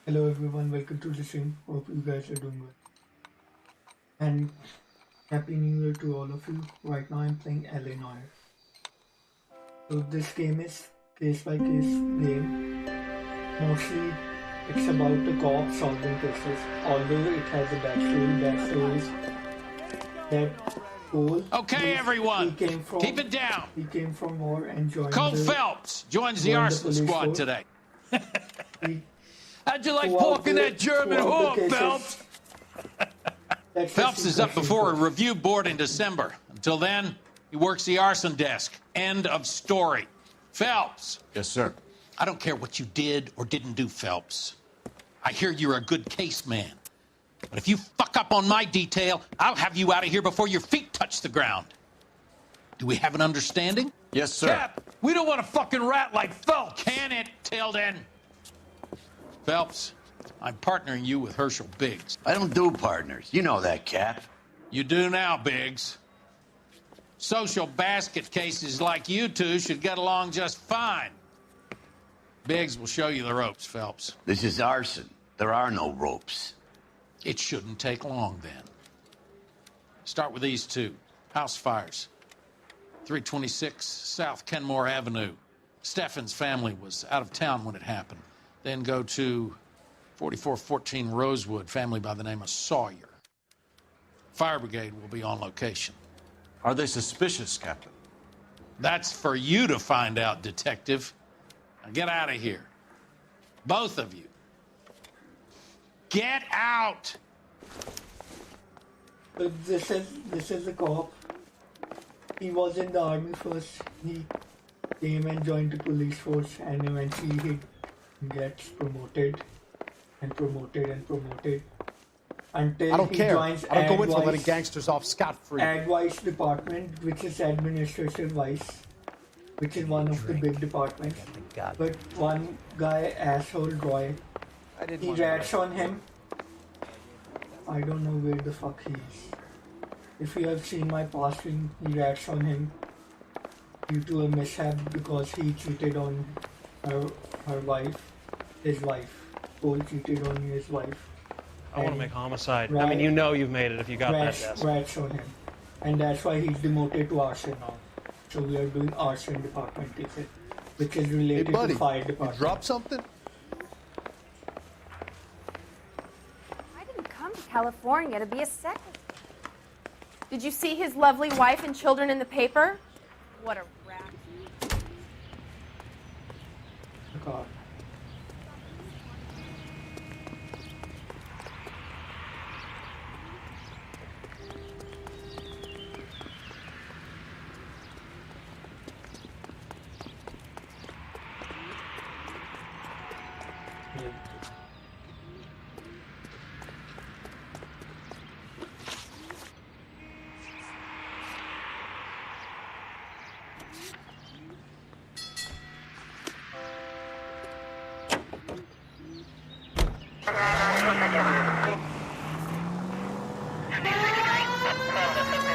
Hello everyone, welcome to the stream. Hope you guys are doing good. And Happy New Year to all of you. Right now I'm playing LA Noire. So this game is case by case game. Mostly it's about the cop solving cases. Although it has a backstory. Backstory is that Cole, Okay, everyone, keep it down. He came from war and Cole Phelps joins the arson squad today. How'd you like porking that German whore, Phelps? Phelps is up before a review board in December. Until then, he works the arson desk. End of story. Phelps. Yes, sir. I don't care what you did or didn't do, Phelps. I hear you're a good case man. But if you fuck up on my detail, I'll have you out of here before your feet touch the ground. Do we have an understanding? Yes, sir. Cap, we don't want a fucking rat like Phelps. Can it, Tilden? Phelps, I'm partnering you with Herschel Biggs. I don't do partners. You know that, Cap. You do now, Biggs. Social basket cases like you two should get along just fine. Biggs will show you the ropes, Phelps. This is arson. There are no ropes. It shouldn't take long, then. Start with these two. House fires. 326 South Kenmore Avenue. Steffen's family was out of town when it happened. Then go to 4414 Rosewood, family by the name of Sawyer. Fire brigade will be on location. Are they suspicious, Captain? That's for you to find out, Detective. Now get out of here. Both of you. Get out! But this is a cop. He was in the army first. He came and joined the police force, and eventually he gets promoted and promoted and promoted until I don't he care. joins I don't go into letting gangsters off scot-free. Advice department, which is administrative vice, which is one of the big departments. But one guy, asshole Roy, he rats on him. I don't know where the fuck he is. If you have seen my past stream, he rats on him due to a mishap because he cheated on her wife, his wife. Cole cheated on his wife. I want to make homicide. I mean, you know you've made it if you got that desk. Rats on him. And that's why he's demoted to arson now. So we are doing arson department cases, which is related to fire department. You drop something? California to be a secretary. Did you see his lovely wife and children in the paper? What a rat. God.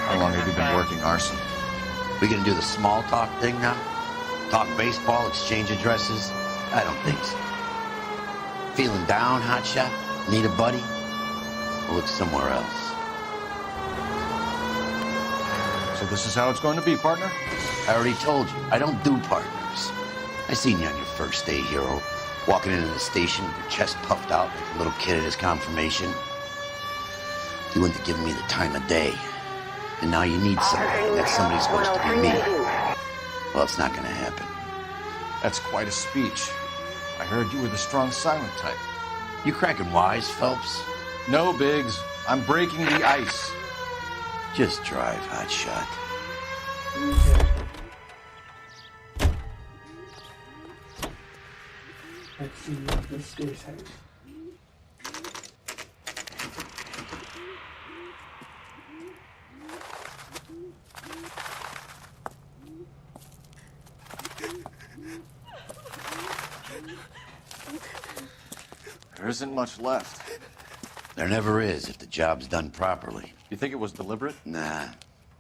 How long have you been working arson? We gonna do the small talk thing now? Talk baseball, exchange addresses? I don't think so. Feeling down, hotshot? Need a buddy? We'll look somewhere else. So this is how it's going to be, partner? I already told you, I don't do partners. I seen you on your first day, hero. Walking into the station with your chest puffed out like a little kid at his confirmation. You wouldn't have given me the time of day. And now you need somebody, and that somebody's supposed to be me. Well, it's not gonna happen. That's quite a speech. I heard you were the strong silent type. You cracking wise, Phelps? No, Biggs. I'm breaking the ice. Just drive, hotshot. Let's see what this case has. There isn't much left. There never is if the job's done properly. You think it was deliberate? Nah,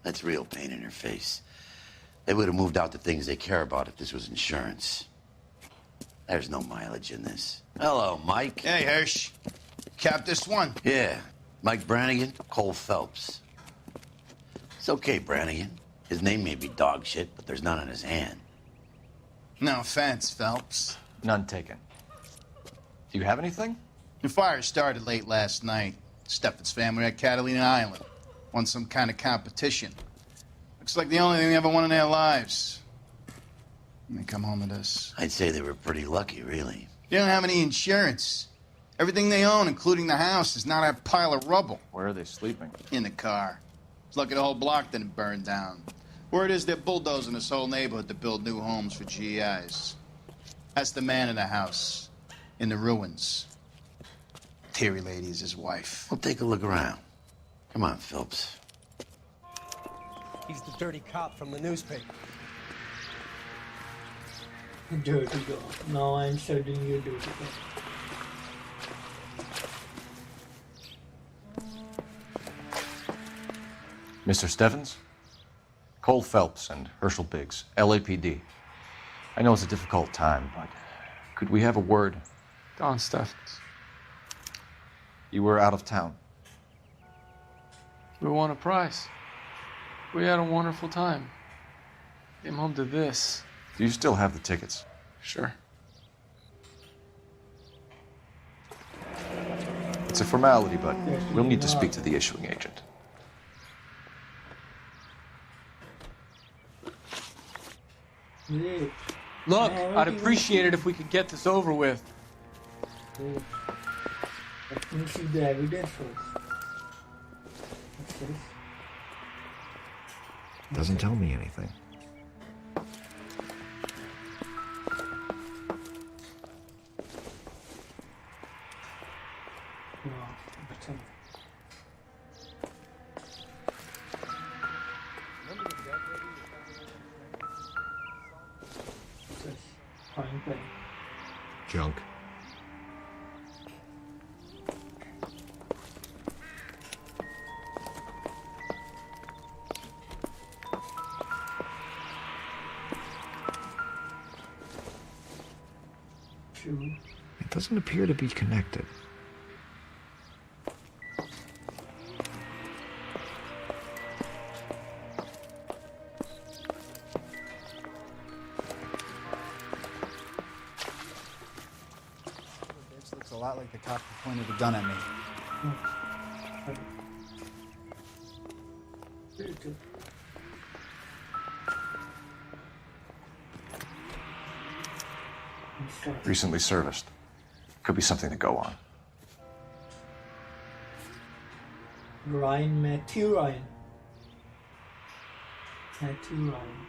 that's real pain in her face. They would have moved out the things they care about if this was insurance. There's no mileage in this. Hello, Mike. Hey, Hirsch. Cap this one. Yeah, Mike Brannigan, Cole Phelps. It's okay, Brannigan. His name may be dog shit, but there's none in his hand. No offense, Phelps. None taken. Do you have anything? The fire started late last night. Steffens family at Catalina Island. Won some kind of competition. Looks like the only thing they ever won in their lives. And they come home to this. I'd say they were pretty lucky, really. They don't have any insurance. Everything they own, including the house, is not a pile of rubble. Where are they sleeping? In the car. It's lucky the whole block didn't burn down. Word is they're bulldozing this whole neighborhood to build new homes for GIs. That's the man in the house. In the ruins. Terry lady is his wife. We'll take a look around. Come on, Phelps. He's the dirty cop from the newspaper. Dirty dog. Now I'm studying you, dirty dog. Mr. Steffens? Cole Phelps and Herschel Biggs, LAPD. I know it's a difficult time, but could we have a word? Don Steffens. You were out of town. We won a prize. We had a wonderful time. Came home to this. Do you still have the tickets? Sure. It's a formality, but we'll need to speak to the issuing agent. Great. Look, I'd appreciate it if we could get this over with. Great. Let me see the evidence first. What's this? Doesn't tell me anything. No, what's in it? What's this? Fine pen. Junk. It doesn't appear to be connected. This looks a lot like the cop who pointed a gun at me. Recently serviced. Could be something to go on. Matthew Ryan. Matthew Ryan.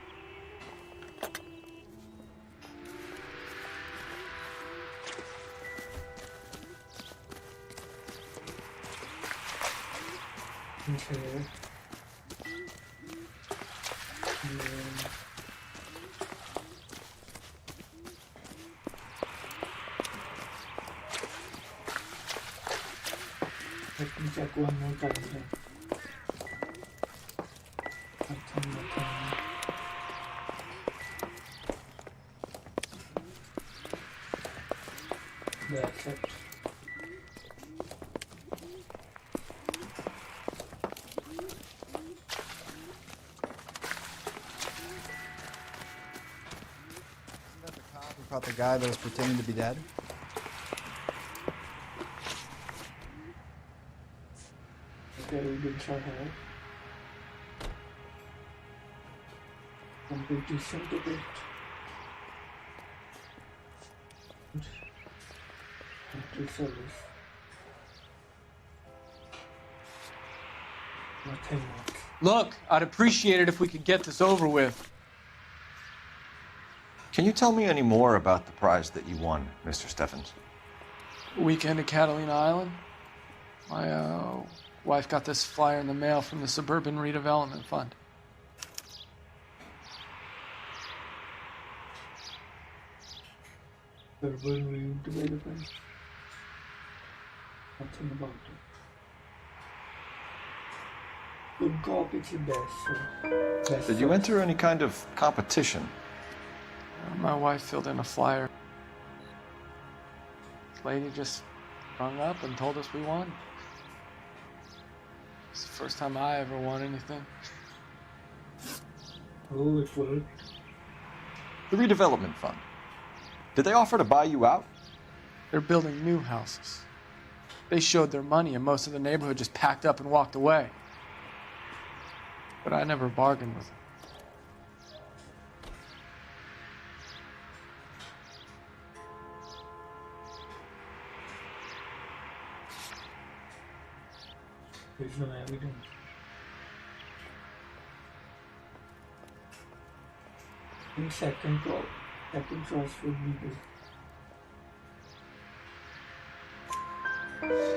Okay. Let me check one more time then. Nothing. That's it. Isn't that the cop who caught the guy that was pretending to be dead? Okay, we did try her. Complete disintegrate. Complete service. Nothing much. Look, I'd appreciate it if we could get this over with. Can you tell me any more about the prize that you won, Mr. Steffens? Weekend at Catalina Island. My wife got this flyer in the mail from the Suburban Redevelopment Fund. Suburban Redevelopment. Nothing about it. Good cop, it's the best. So best Did you first. enter any kind of competition? My wife filled in a flyer. Lady just rung up and told us we won. It's the first time I ever won anything. Oh, it worked. The redevelopment fund. Did they offer to buy you out? They're building new houses. They showed their money and most of the neighborhood just packed up and walked away. But I never bargained with them. There's no evidence. In second source would be good.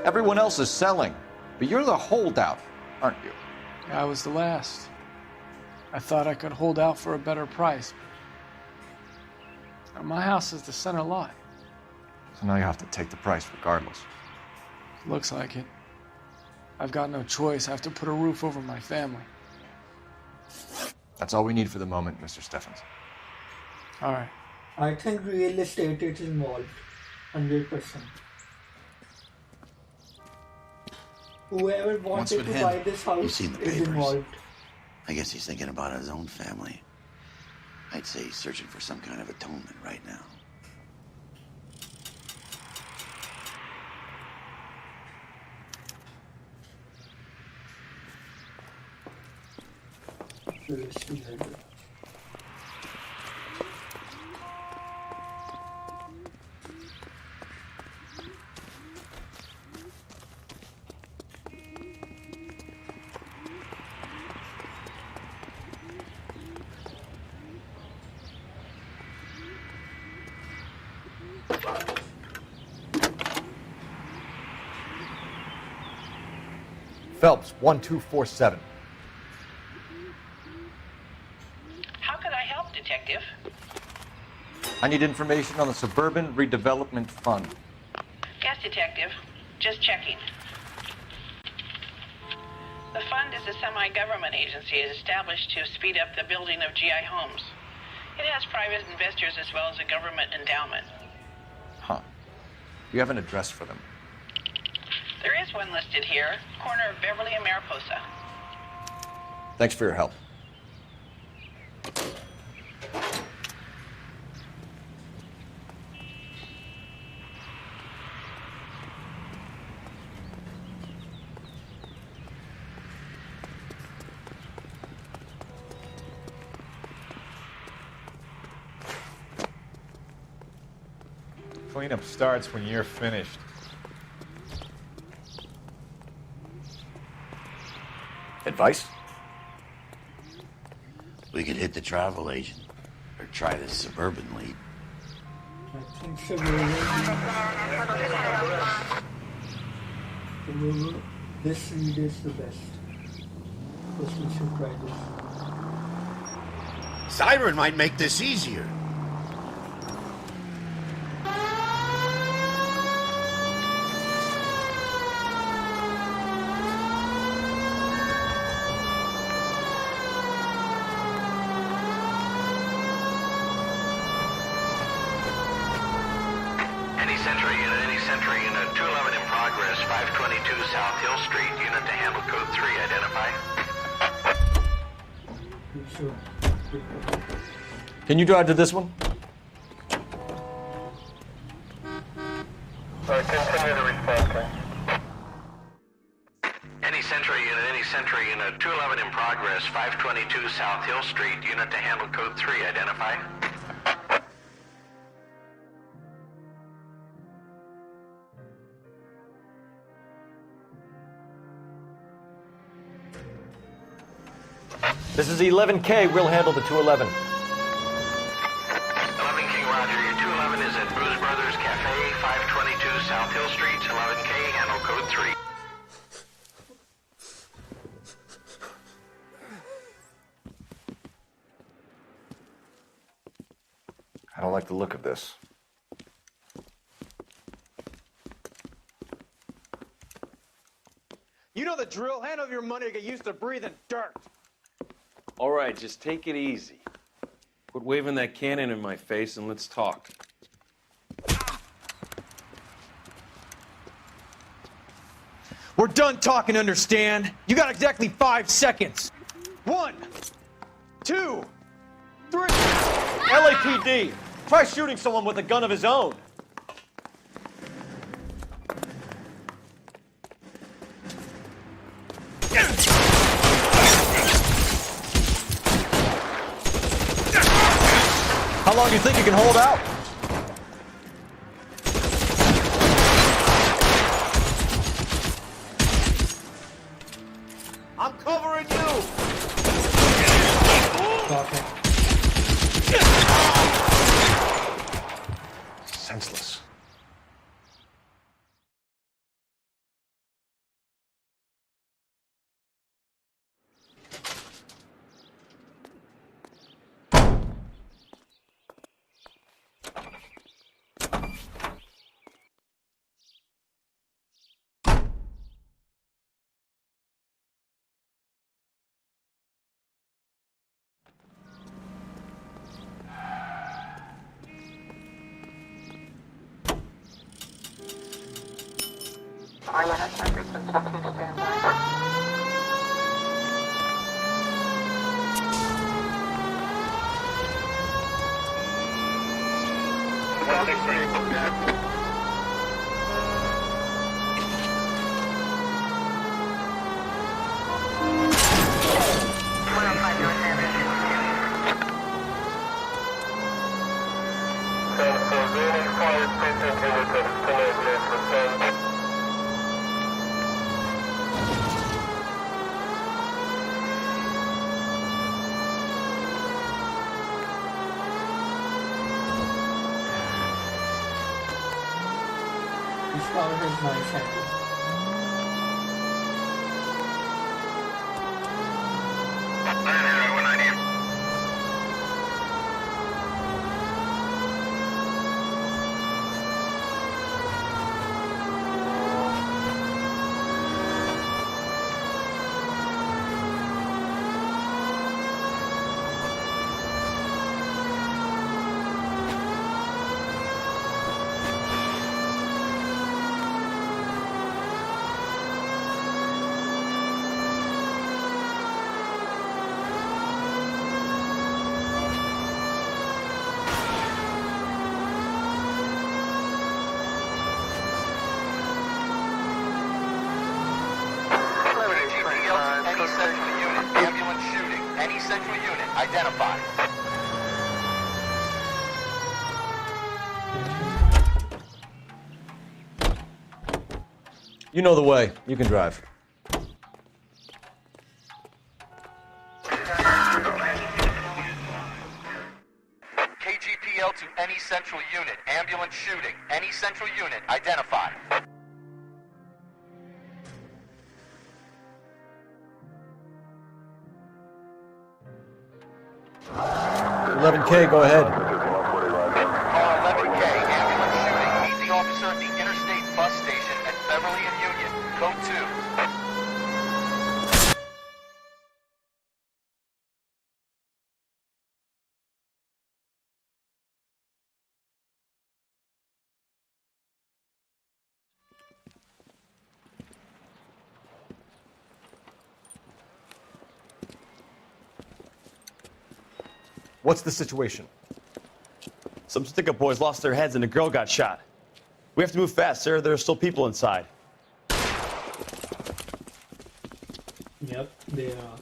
Everyone else is selling, but you're the holdout, aren't you? I was the last. I thought I could hold out for a better price. Now, my house is the center lot. So now you have to take the price regardless. Looks like it. I've got no choice. I have to put a roof over my family. That's all we need for the moment, Mr. Steffens. All right. I think real estate is involved. 100%. Whoever wanted with to him? buy this house You've seen the is papers. involved. I guess he's thinking about his own family. I'd say he's searching for some kind of atonement right now. So let's see later. Phelps, 1247. How can I help, Detective? I need information on the Suburban Redevelopment Fund. Yes, Detective. Just checking. The fund is a semi-government agency established to speed up the building of GI homes. It has private investors as well as a government endowment. Huh. Do you have an address for them? There is one listed here, corner of Beverly and Mariposa. Thanks for your help. Cleanup starts when you're finished. Advice? We could hit the travel agent or try the suburban lead. I think Suburban. This lead is the best. First we should try this. Siren might make this easier. Any Century Unit 211 in progress, 522 South Hill Street, unit to handle code 3, identify. Can you drive to this one? Continue the response. Any Century Unit 211 in progress, 522 South Hill Street, unit to handle code 3, identify. This is 11K. We'll handle the 211. 11 King Roger, your 211 is at Booze Brothers Cafe, 522 South Hill Street, 11K, handle code 3. I don't like the look of this. You know the drill. Hand over your money to get used to breathing dirt. All right, just take it easy. Quit waving that cannon in my face and let's talk. We're done talking, understand? You got exactly 5 seconds. 1, 2, 3. LAPD! Try shooting someone with a gun of his own. How long do you think you can hold out? I'm covering you! Senseless. This car has nice handling. Identified. You know the way. You can drive. KGPL to any central unit. Ambulance shooting. Any central unit. Identified. $11K, go ahead. Call 11K. Ambulance shooting. Meet the officer at the Interstate Bus Station at Beverly and Union. Code 2. What's the situation? Some stick-up boys lost their heads and a girl got shot. We have to move fast, sir. There are still people inside. Yep, they are.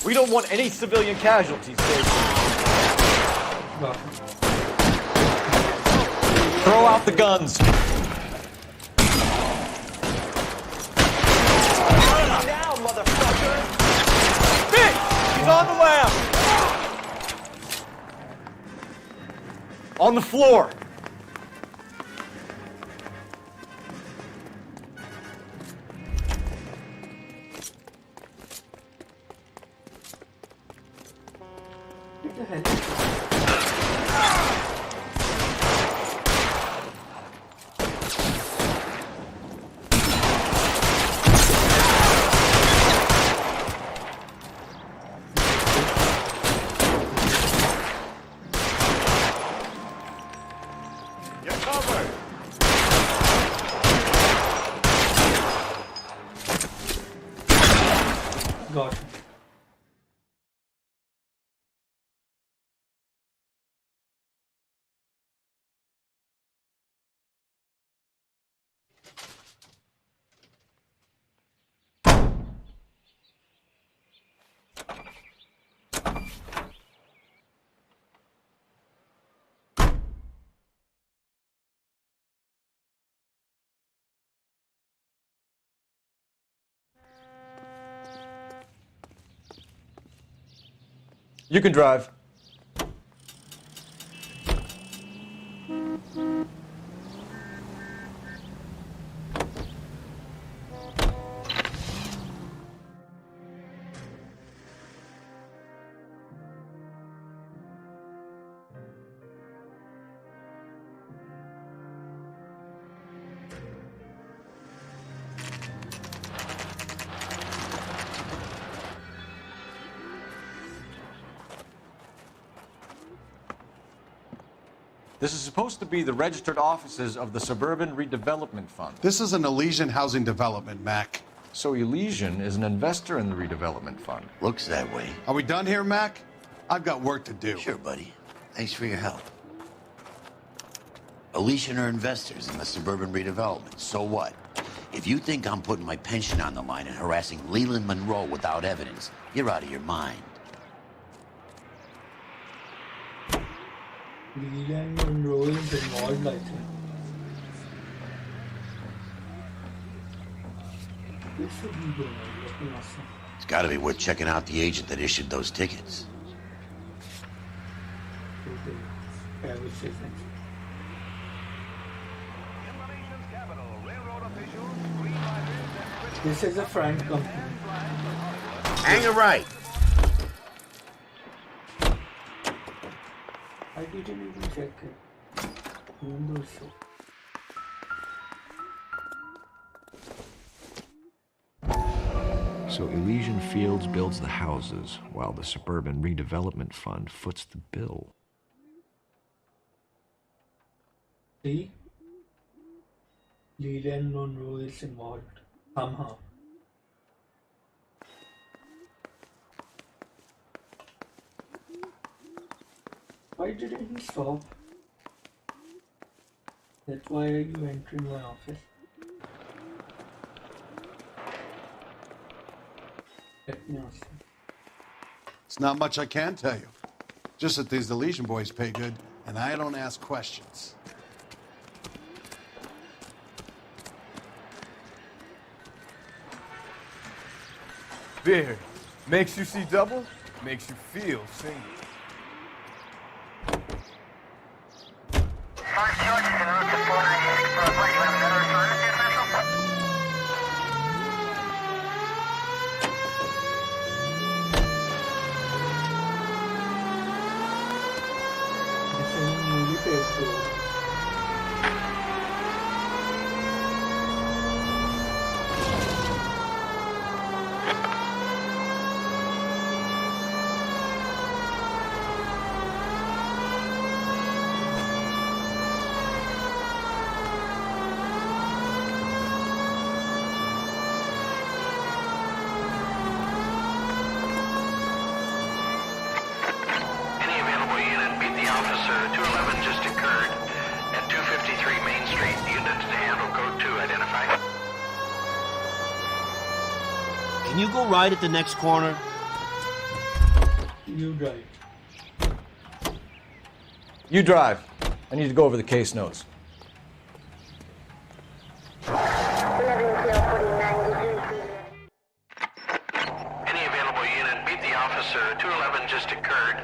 We don't want any civilian casualties, Dave. Throw out the guns. Down, motherfucker! Hey! He's on the left! On the floor! What the hell? You can drive. This is supposed to be the registered offices of the Suburban Redevelopment Fund. This is an Elysian housing development, Mac. So Elysian is an investor in the redevelopment fund. Looks that way. Are we done here, Mac? I've got work to do. Sure, buddy. Thanks for your help. Elysian are investors in the Suburban Redevelopment. So what? If you think I'm putting my pension on the line and harassing Leland Monroe without evidence, you're out of your mind. Leland Monroe is involved, I think. This should be good. Let me ask him. It's got to be worth checking out the agent that issued those tickets. This is a front company. Hang a right. I didn't even check it. Windows show. So Elysian Fields builds the houses, while the Suburban Redevelopment Fund foots the bill. See? Leland Monroe is involved somehow. Why didn't he stop? That's why are you entering my office? Let me ask you. It's not much I can tell you. Just that these Elysian boys pay good, and I don't ask questions. Beard. Makes you see double, makes you feel single. Can you go right at the next corner? You drive. You drive. I need to go over the case notes. Any available unit, meet the officer. 211 just occurred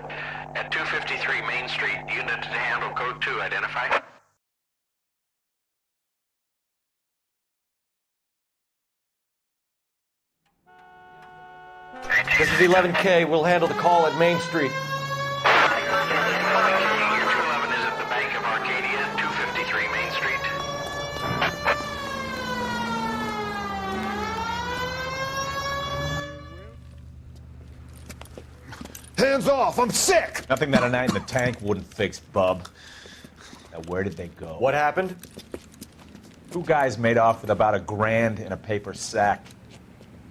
at 253 Main Street. Unit to handle code 2, identify. This is 11K. We'll handle the call at Main Street. Your 211 is at the Bank of Arcadia, 253 Main Street. Hands off, I'm sick! Nothing that a night in the tank wouldn't fix, bub. Now, where did they go? What happened? Two guys made off with about $1,000 in a paper sack.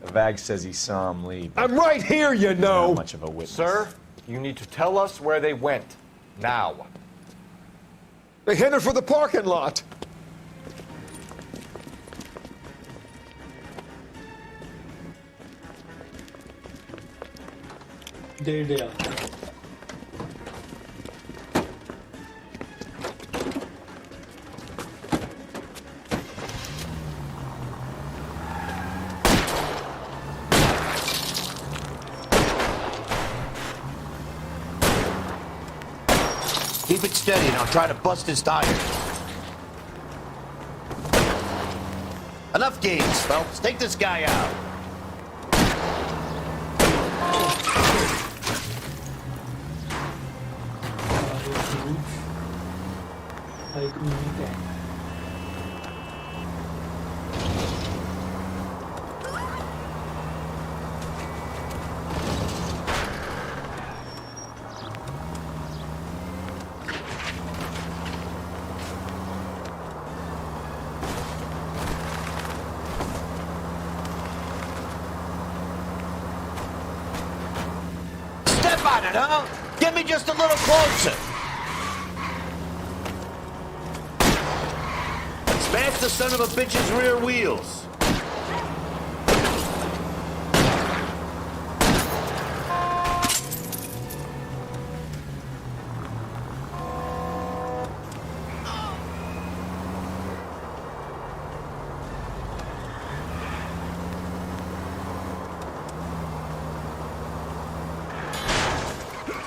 The Vag says he saw him leave. I'm right here, you know! Not much of a witness. Sir, you need to tell us where they went. Now. They headed for the parking lot. There they are. Keep it steady and I'll try to bust his tires. Enough games, Phelps. Take this guy out. Step on it, huh? Get me just a little closer. Smash the son of a bitch's rear wheels.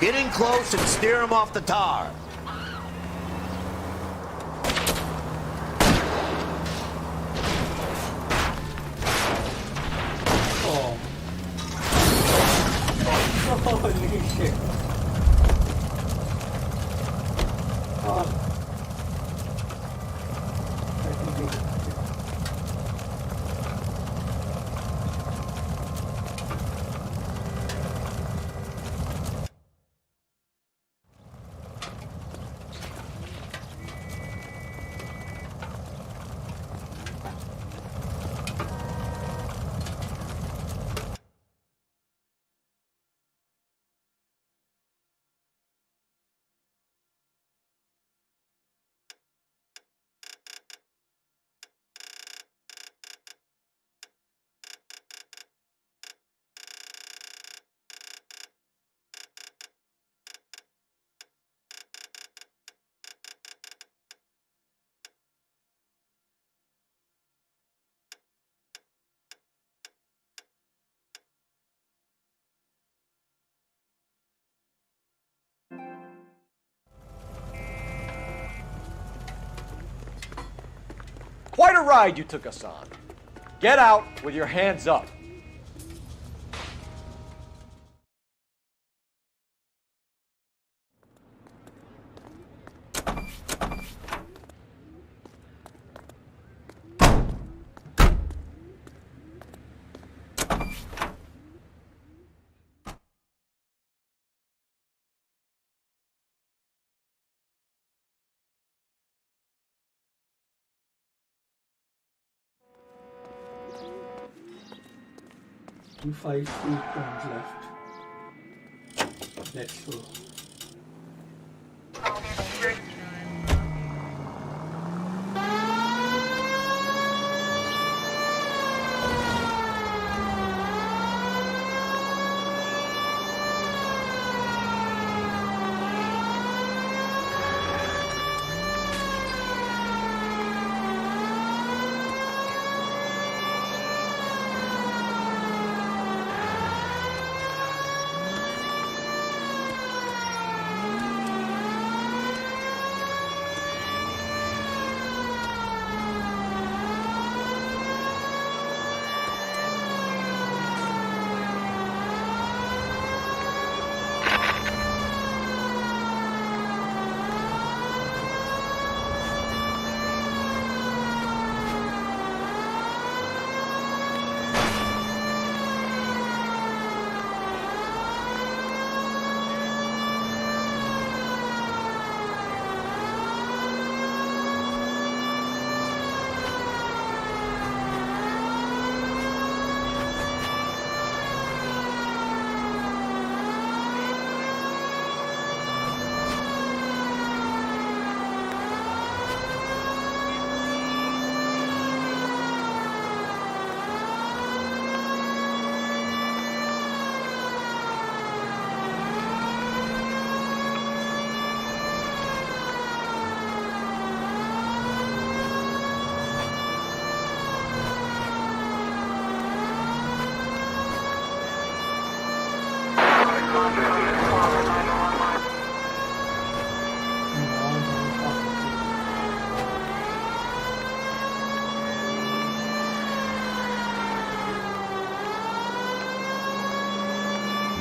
Get in close and steer him off the tar. Oh. Holy shit. Oh. Quite a ride you took us on. Get out with your hands up. You 5 speed turns left. Let's go.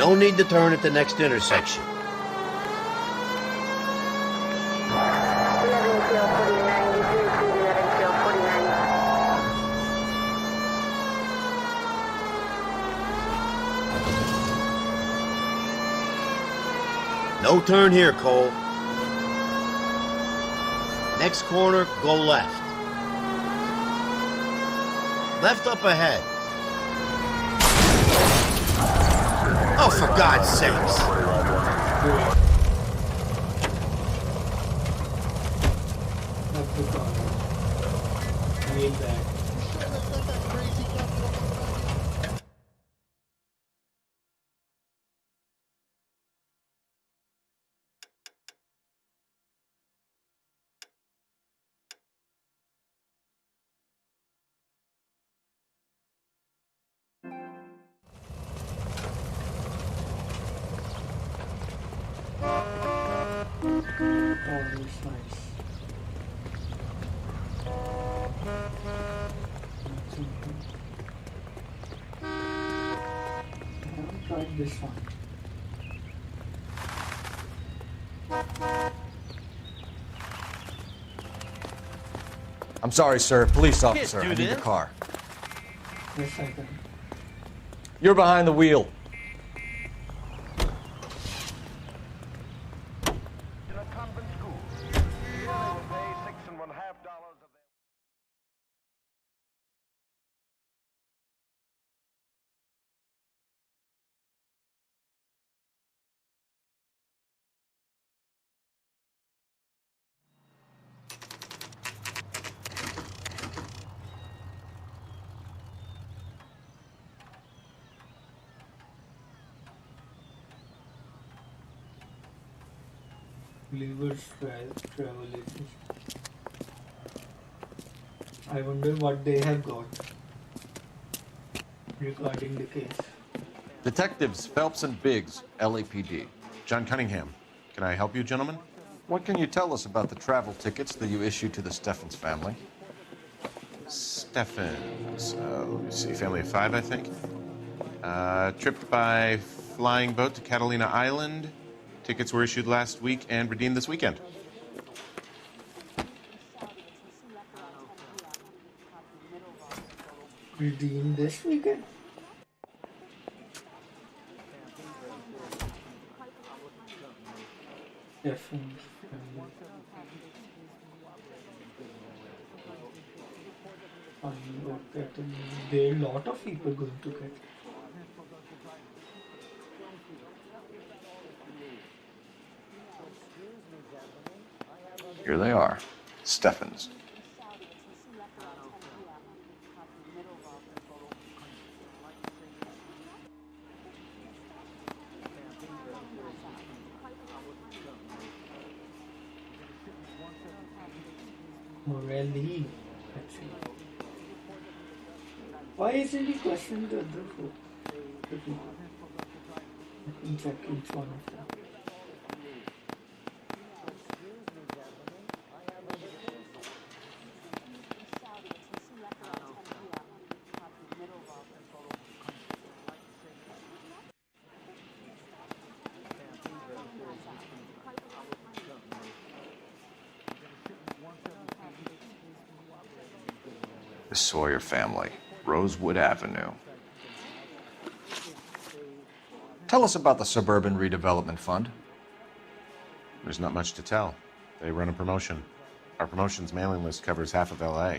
No need to turn at the next intersection. No turn here, Cole. Next corner, go left. Left up ahead. Oh, for God's sakes. This one. I'm sorry, sir. Police officer. I need the car. Yes, I can. You're behind the wheel. Believers travel agency. I wonder what they have got regarding the case. Detectives Phelps and Biggs, LAPD. John Cunningham. Can I help you, gentlemen? What can you tell us about the travel tickets that you issued to the Steffens family? Steffens. Let me see. Family of 5, I think. Trip by flying boat to Catalina Island. Tickets were issued last week and redeemed this weekend. Redeemed this weekend? Definitely. There are a lot of people going to get. Here they are. Steffens. Morelli. Why isn't he questioning the other folk? Let me check each one of them. The Sawyer family, Rosewood Avenue. Tell us about the Suburban Redevelopment Fund. There's not much to tell. They run a promotion. Our promotions mailing list covers half of LA.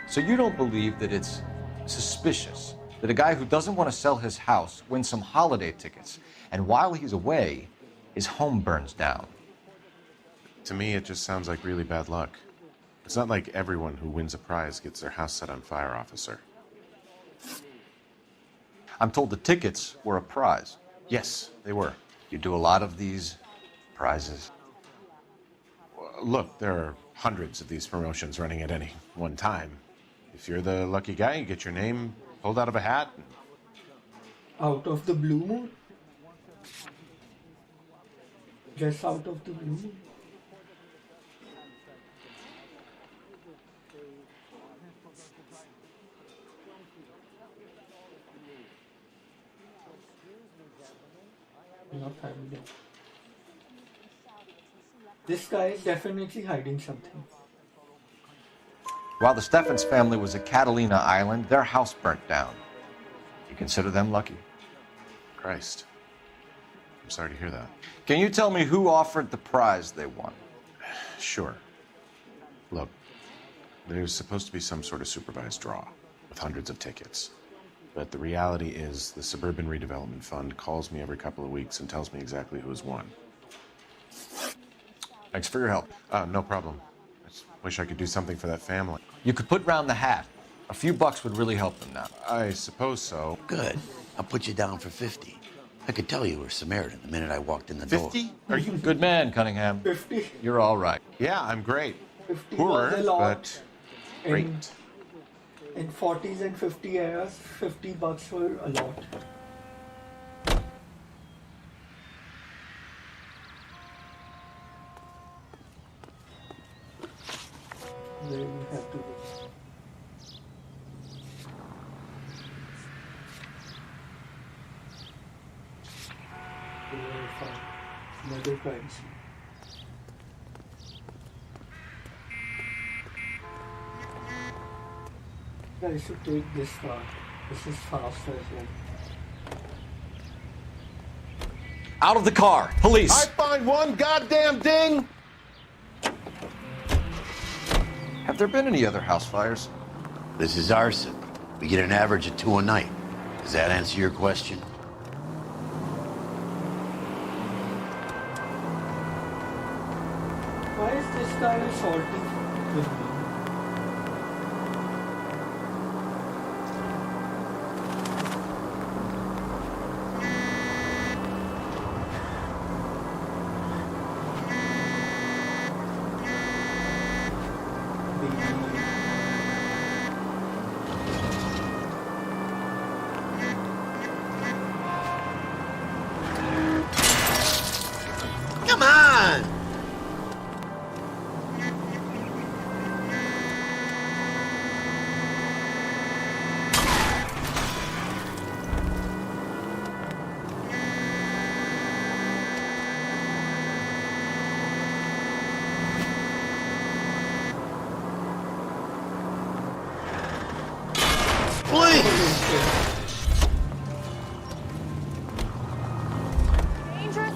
So you don't believe that it's suspicious that a guy who doesn't want to sell his house wins some holiday tickets, and while he's away, his home burns down? To me, it just sounds like really bad luck. It's not like everyone who wins a prize gets their house set on fire, officer. I'm told the tickets were a prize. Yes, they were. You do a lot of these prizes? Look, there are hundreds of these promotions running at any one time. If you're the lucky guy, you get your name pulled out of a hat. Out of the blue moon? Just out of the blue moon? Enough evidence. This guy is definitely hiding something. While the Steffens family was at Catalina Island, their house burnt down. You consider them lucky? Christ. I'm sorry to hear that. Can you tell me who offered the prize they won? Sure. Look, there's supposed to be some sort of supervised draw with hundreds of tickets. But the reality is the Suburban Redevelopment Fund calls me every couple of weeks and tells me exactly who has won. Thanks for your help. No problem. I just wish I could do something for that family. You could put round the hat. A few bucks would really help them now. I suppose so. Good. I'll put you down for 50. I could tell you were Samaritan the minute I walked in the door. 50? Are you good man, Cunningham? 50. You're all right. Yeah, I'm great. 50 Poorer, was a lot. but great. In 40s and 50 eras, $50 were a lot. Where we have to go. Another prize. I should take this far. This is faster as well. Out of the car! Police! I find one goddamn ding! Have there been any other house fires? This is arson. We get an average of 2 a night. Does that answer your question? Why is this guy assaulting with me? Come on! Dangerous.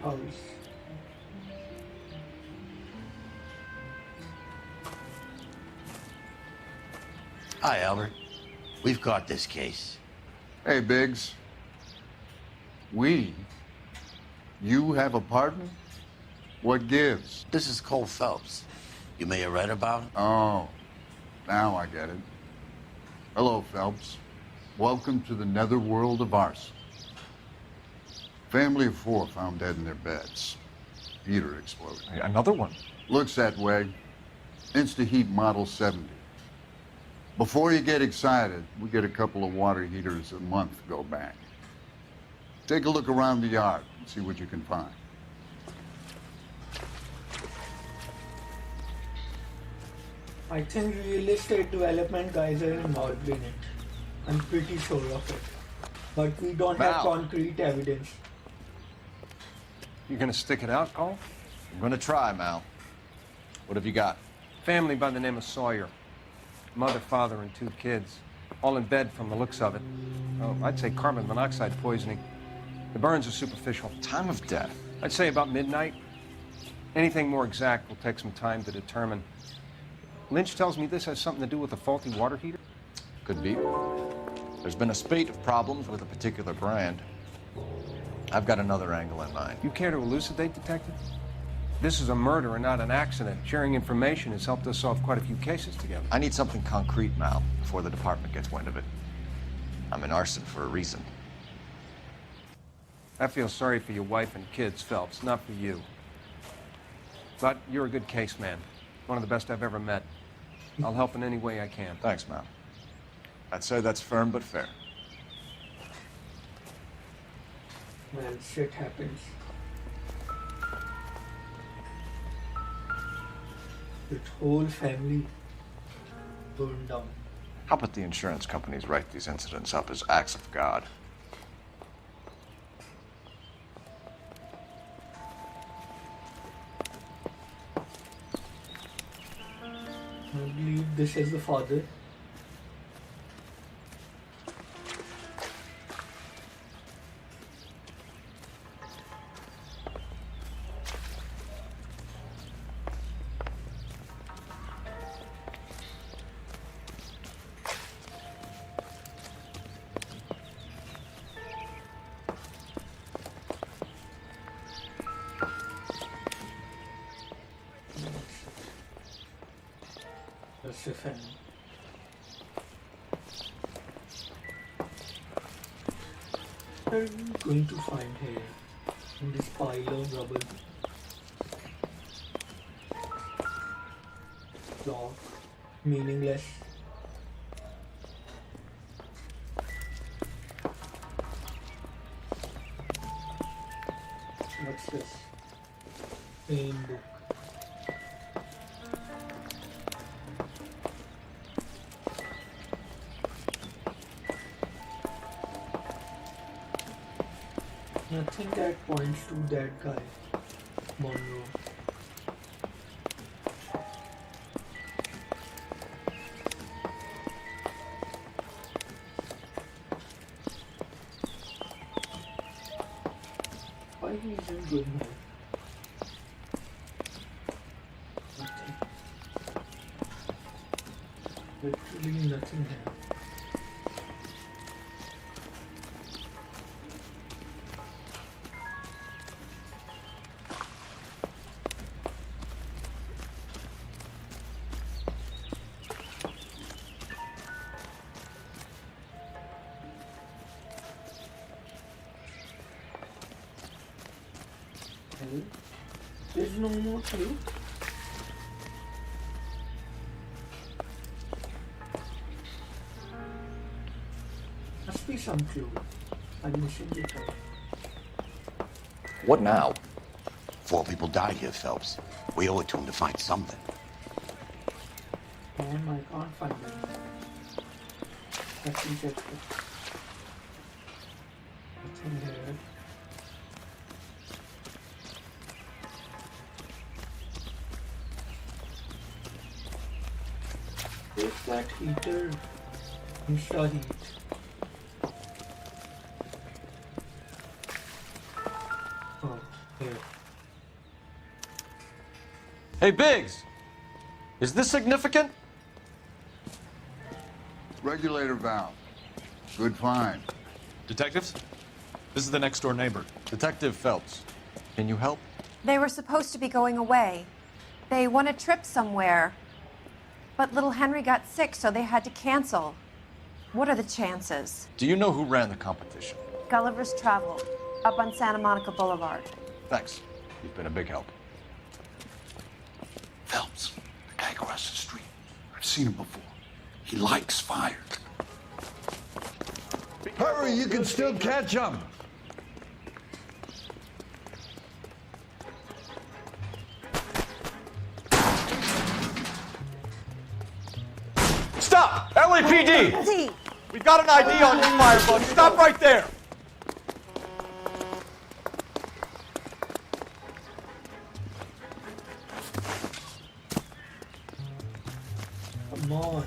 House. Hi, Albert. We've caught this case. Hey, Biggs. You have a partner? What gives? This is Cole Phelps. You may have read about him. Oh, now I get it. Hello, Phelps. Welcome to the netherworld of arson. Family of 4 found dead in their beds. Heater exploded. Another one? Looks that way. Insta-Heat Model 70. Before you get excited, we get a couple of water heaters a month go back. Take a look around the yard and see what you can find. I think real estate development guys are involved in it. I'm pretty sure of it. But we don't have concrete evidence. You gonna stick it out, Cole? I'm gonna try, Mal. What have you got? Family by the name of Sawyer. Mother, father, and 2 kids. All in bed from the looks of it. Oh, I'd say carbon monoxide poisoning. The burns are superficial. Time of death? I'd say about midnight. Anything more exact will take some time to determine. Lynch tells me this has something to do with a faulty water heater? Could be. There's been a spate of problems with a particular brand. I've got another angle in mind. You care to elucidate, Detective? This is a murder and not an accident. Sharing information has helped us solve quite a few cases together. I need something concrete, Mal, before the department gets wind of it. I'm in arson for a reason. I feel sorry for your wife and kids, Phelps, not for you. But you're a good case man. One of the best I've ever met. I'll help in any way I can. Thanks, Mal. I'd say that's firm but fair. Man, shit happens. The whole family burned down. How about the insurance companies write these incidents up as acts of God? I believe this is the father. That's the family. What are we going to find here in this pile of rubble? Clock, meaningless. What's this? Pain book. Nothing that points to that guy, Monroe. Why he isn't good now? Nothing. Literally nothing here. There's no more clue. Must be some clue. I'm missing it out. What now? 4 people died here, Phelps. We owe it to him to find something. And I can't find it. Let me check it. Nothing here. Where's that heater? Insta heat. Oh, here. Hey, Biggs! Is this significant? Regulator valve. Good find. Detectives? This is the next door neighbor. Detective Phelps. Can you help? They were supposed to be going away. They won a trip somewhere. But little Henry got sick, so they had to cancel. What are the chances? Do you know who ran the competition? Gulliver's Travel, up on Santa Monica Boulevard. Thanks. You've been a big help. Phelps, the guy across the street. I've seen him before. He likes fire. Hurry, you can still catch him. Stop! LAPD! We've got an ID on you, Firebug. Stop right there! Come on.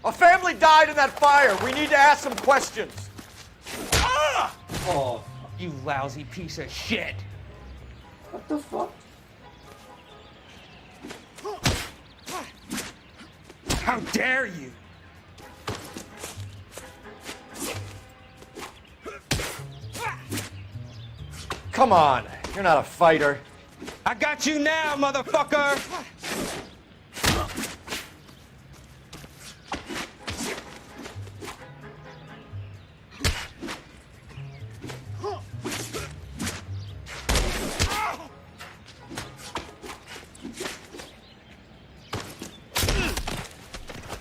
A family died in that fire. We need to ask some questions. Ah! Oh, You lousy piece of shit. what the fuck? How dare you? Come on, you're not a fighter. I got you now, motherfucker!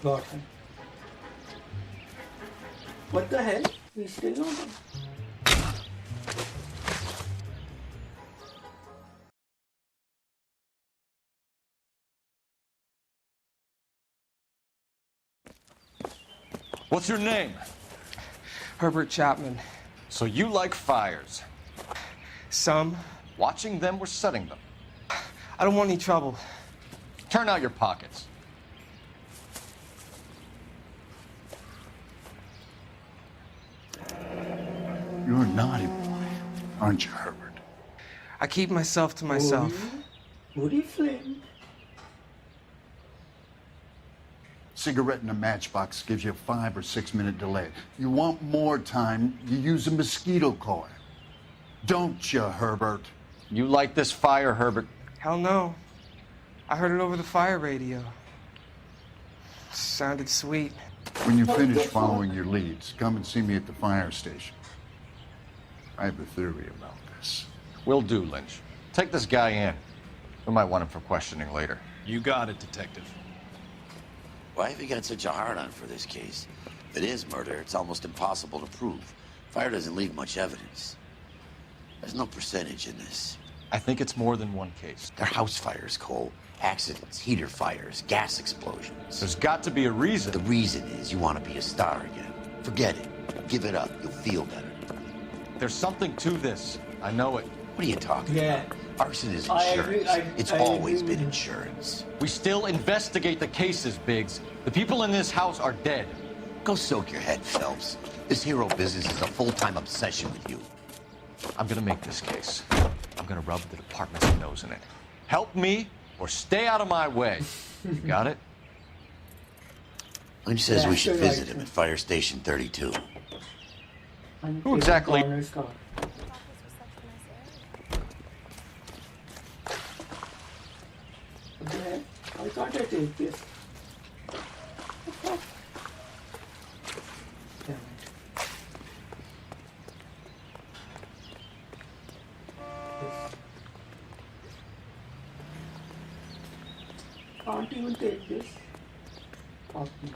Got him. What the hell? He's still on him. What's your name? Herbert Chapman. So you like fires? Some. Watching them or setting them? I don't want any trouble. Turn out your pockets. You're a naughty boy, aren't you, Herbert? I keep myself to myself. Woody Flynn. Cigarette in a matchbox gives you a 5 or 6 minute delay. You want more time, you use a mosquito coil. Don't you, Herbert? You like this fire, Herbert? Hell no. I heard it over the fire radio. Sounded sweet. When you finish following your leads, come and see me at the fire station. I have a theory about this. Will do, Lynch. Take this guy in. We might want him for questioning later. You got it, Detective. Why have you got such a hard-on for this case? If it is murder, it's almost impossible to prove. Fire doesn't leave much evidence. There's no percentage in this. I think it's more than one case. They're house fires, Cole. Accidents, heater fires, gas explosions. There's got to be a reason. The reason is you want to be a star again. Forget it. Give it up. You'll feel better. There's something to this. I know it. What are you talking about? Arson is I insurance. agree, It's I always agree been with insurance. We still investigate the cases, Biggs. The people in this house are dead. Go soak your head, Phelps. This hero business is a full-time obsession with you. I'm gonna make this case. I'm gonna rub the department's nose in it. Help me or stay out of my way. You got it? Lynch says we should That's visit him at Fire Station 32. Who exactly? Why can't I take this? Damn it. Can't even take this. Fuck me.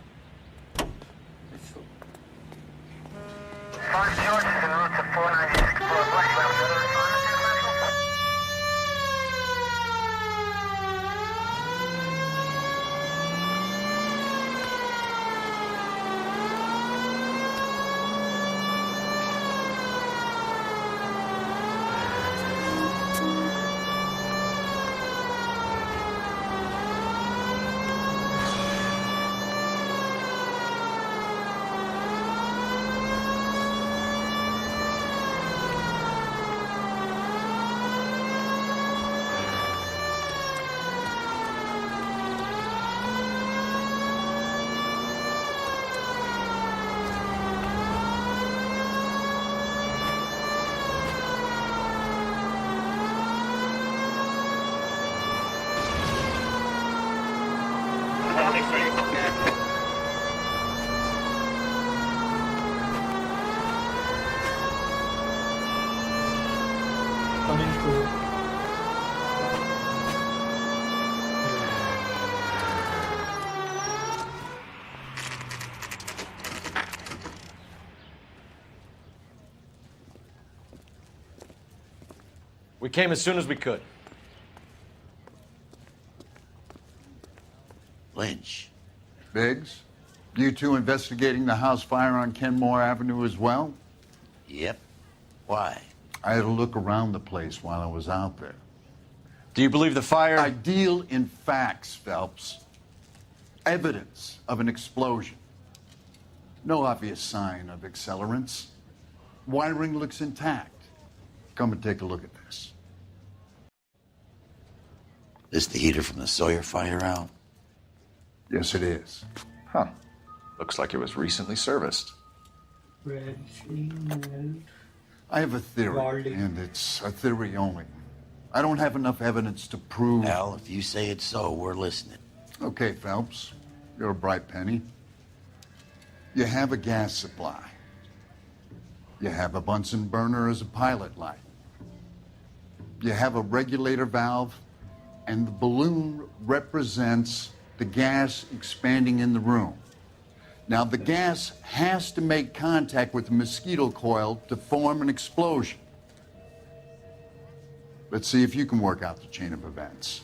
Let's go. 5 George is en route to 496 Broadway. You have another respondent international? Coming through. We came as soon as we could. Lynch. Biggs, you two investigating the house fire on Kenmore Avenue as well? Yep. Why? I had a look around the place while I was out there. Do you believe the fire? I deal in facts, Phelps. Evidence of an explosion. No obvious sign of accelerants. Wiring looks intact. Come and take a look at this. This the heater from the Sawyer fire out? Yes, it is. Huh. Looks like it was recently serviced. Red sea melt. I have a theory, Baldy. and it's a theory only. I don't have enough evidence to prove... Al, if you say it's so, we're listening. Okay, Phelps. You're a bright penny. You have a gas supply. You have a Bunsen burner as a pilot light. You have a regulator valve, and the balloon represents the gas expanding in the room. Now, the gas has to make contact with the mosquito coil to form an explosion. Let's see if you can work out the chain of events.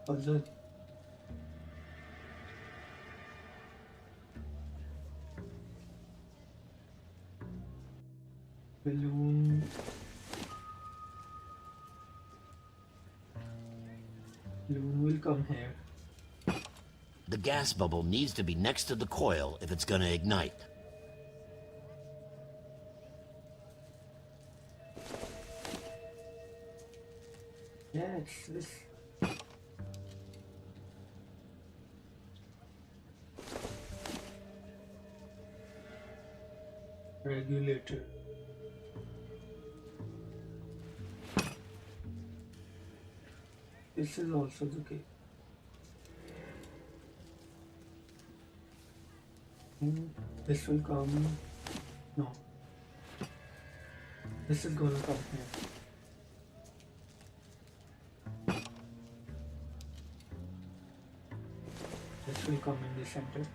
Puzzle. Balloon. Balloon will come here. The gas bubble needs to be next to the coil if it's gonna ignite. Yeah, it's this. Regulator. This is also the case. This will come. No. This is gonna come here. This will come in the center.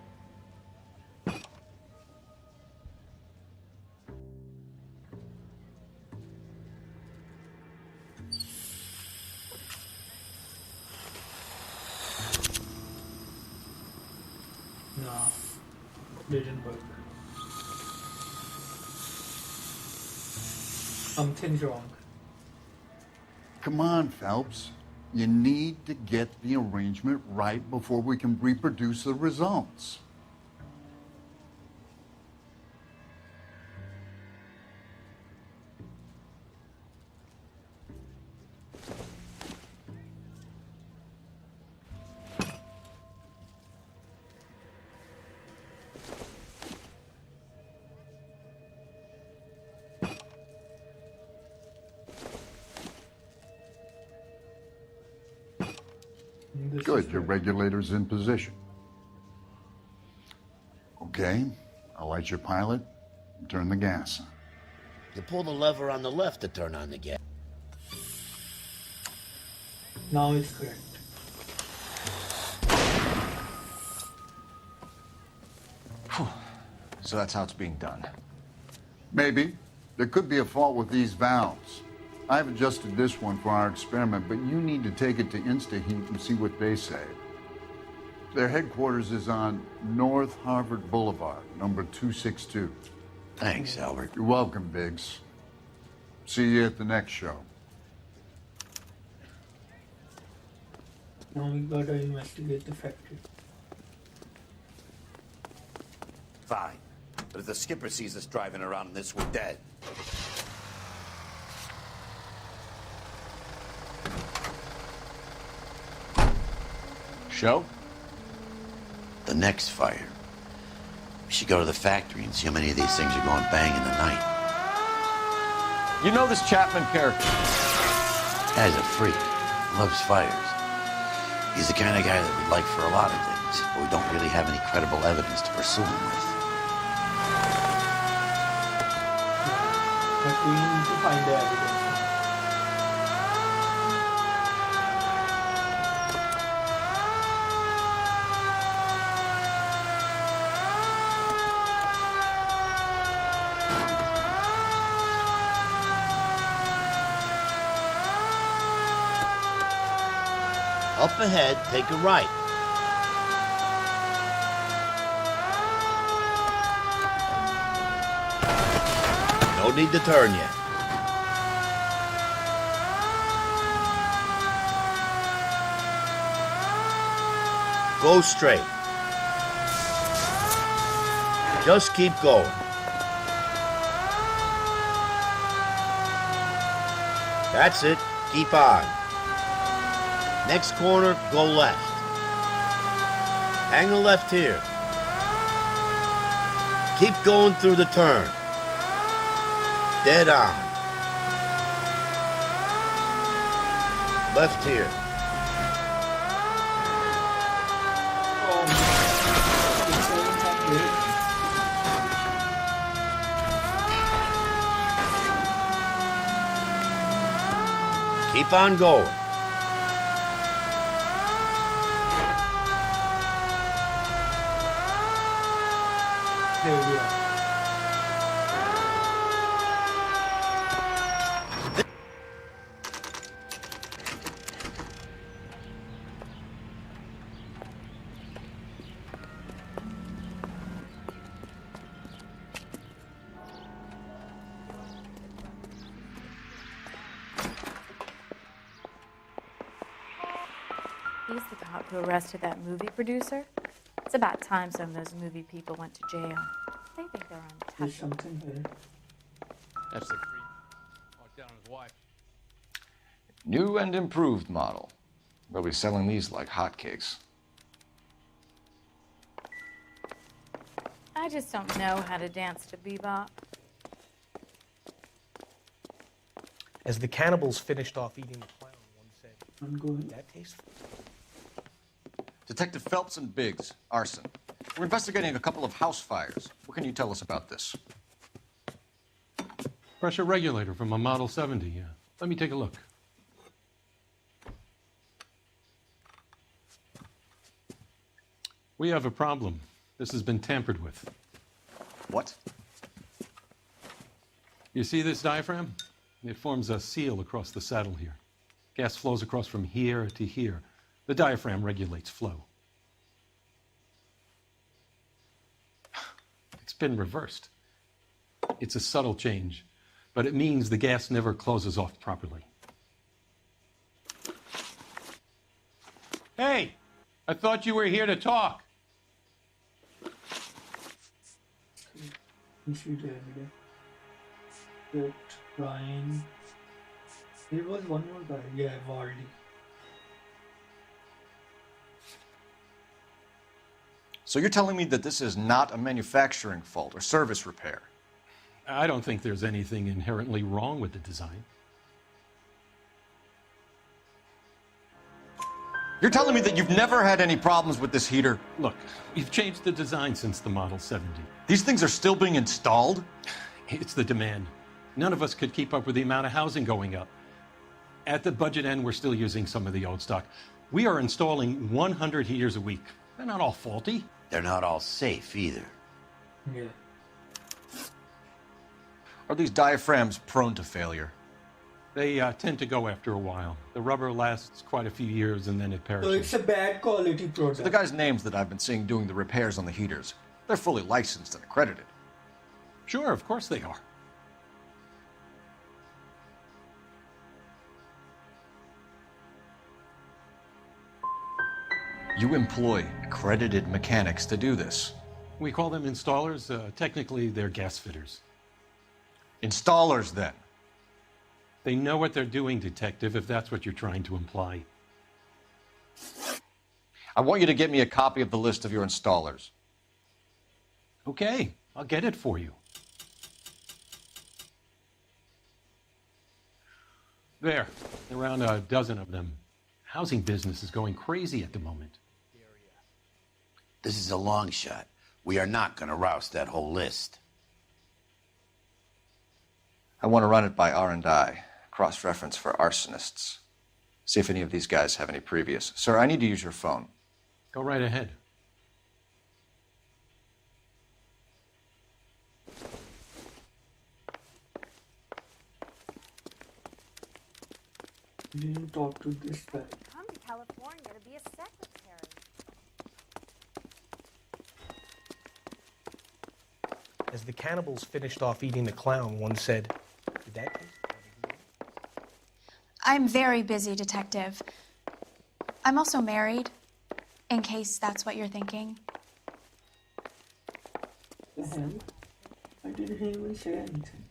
No, didn't work. Something's wrong. Come on, Phelps. You need to get the arrangement right before we can reproduce the results. Good, your regulator's in position. Okay, I'll light your pilot and turn the gas on. You pull the lever on the left to turn on the gas. Now it's correct. So that's how it's being done. Maybe. There could be a fault with these valves. I've adjusted this one for our experiment, but you need to take it to InstaHeat and see what they say. Their headquarters is on North Harvard Boulevard, number 262. Thanks, Albert. You're welcome, Biggs. See you at the next show. Now we gotta investigate the factory. Fine. But if the skipper sees us driving around in this, we're dead. Show? The next fire. We should go to the factory and see how many of these things are going bang in the night. You know this Chapman character? Guy's a freak. Loves fires. He's the kind of guy that we'd like for a lot of things, but we don't really have any credible evidence to pursue him with. But we need to find the evidence. Up ahead, take a right. No need to turn yet. Go straight. Just keep going. That's it. Keep on. Next corner, go left. Hang a left here. Keep going through the turn. Dead on. Left here. Keep on going. There we are. He's the cop who arrested that movie producer. It's about time some of those movie people went to jail. They think they're There's untouchable. something here. That's the creep. Walked down on his wife. New and improved model. They'll be selling these like hotcakes. I just don't know how to dance to bebop. As the cannibals finished off eating the clown, one said, I'm going. that tastes Detective Phelps and Biggs, arson. We're investigating a couple of house fires. What can you tell us about this? Pressure regulator from a Model 70, yeah. Let me take a look. We have a problem. This has been tampered with. What? You see this diaphragm? It forms a seal across the saddle here. Gas flows across from here to here. The diaphragm regulates flow. It's been reversed. It's a subtle change, but it means the gas never closes off properly. Hey, I thought you were here to talk. You see the evidence. But Ryan. There was one more guy. Yeah, Vardy. So you're telling me that this is not a manufacturing fault or service repair? I don't think there's anything inherently wrong with the design. You're telling me that you've never had any problems with this heater? Look, we've changed the design since the Model 70. These things are still being installed? It's the demand. None of us could keep up with the amount of housing going up. At the budget end, we're still using some of the old stock. We are installing 100 heaters a week. They're not all faulty. They're not all safe either. Yeah. Are these diaphragms prone to failure? They tend to go after a while. The rubber lasts quite a few years and then it So perishes. it's a bad quality product. So the guys' names that I've been seeing doing the repairs on the heaters, they're fully licensed and accredited. Sure, of course they are. You employ accredited mechanics to do this. We call them installers. Technically, they're gas fitters. Installers, then? They know what they're doing, Detective, if that's what you're trying to imply. I want you to get me a copy of the list of your installers. Okay, I'll get it for you. There, around a dozen of them. Housing business is going crazy at the moment. This is a long shot. We are not going to roust that whole list. I want to run it by R&I, cross-reference for arsonists. See if any of these guys have any previous. Sir, I need to use your phone. Go right ahead. You didn't talk to this guy. Come to California to be a secretary. As the cannibals finished off eating the clown, one said, did that taste? I'm very busy, Detective. I'm also married, in case that's what you're thinking. The hell? I didn't even say anything.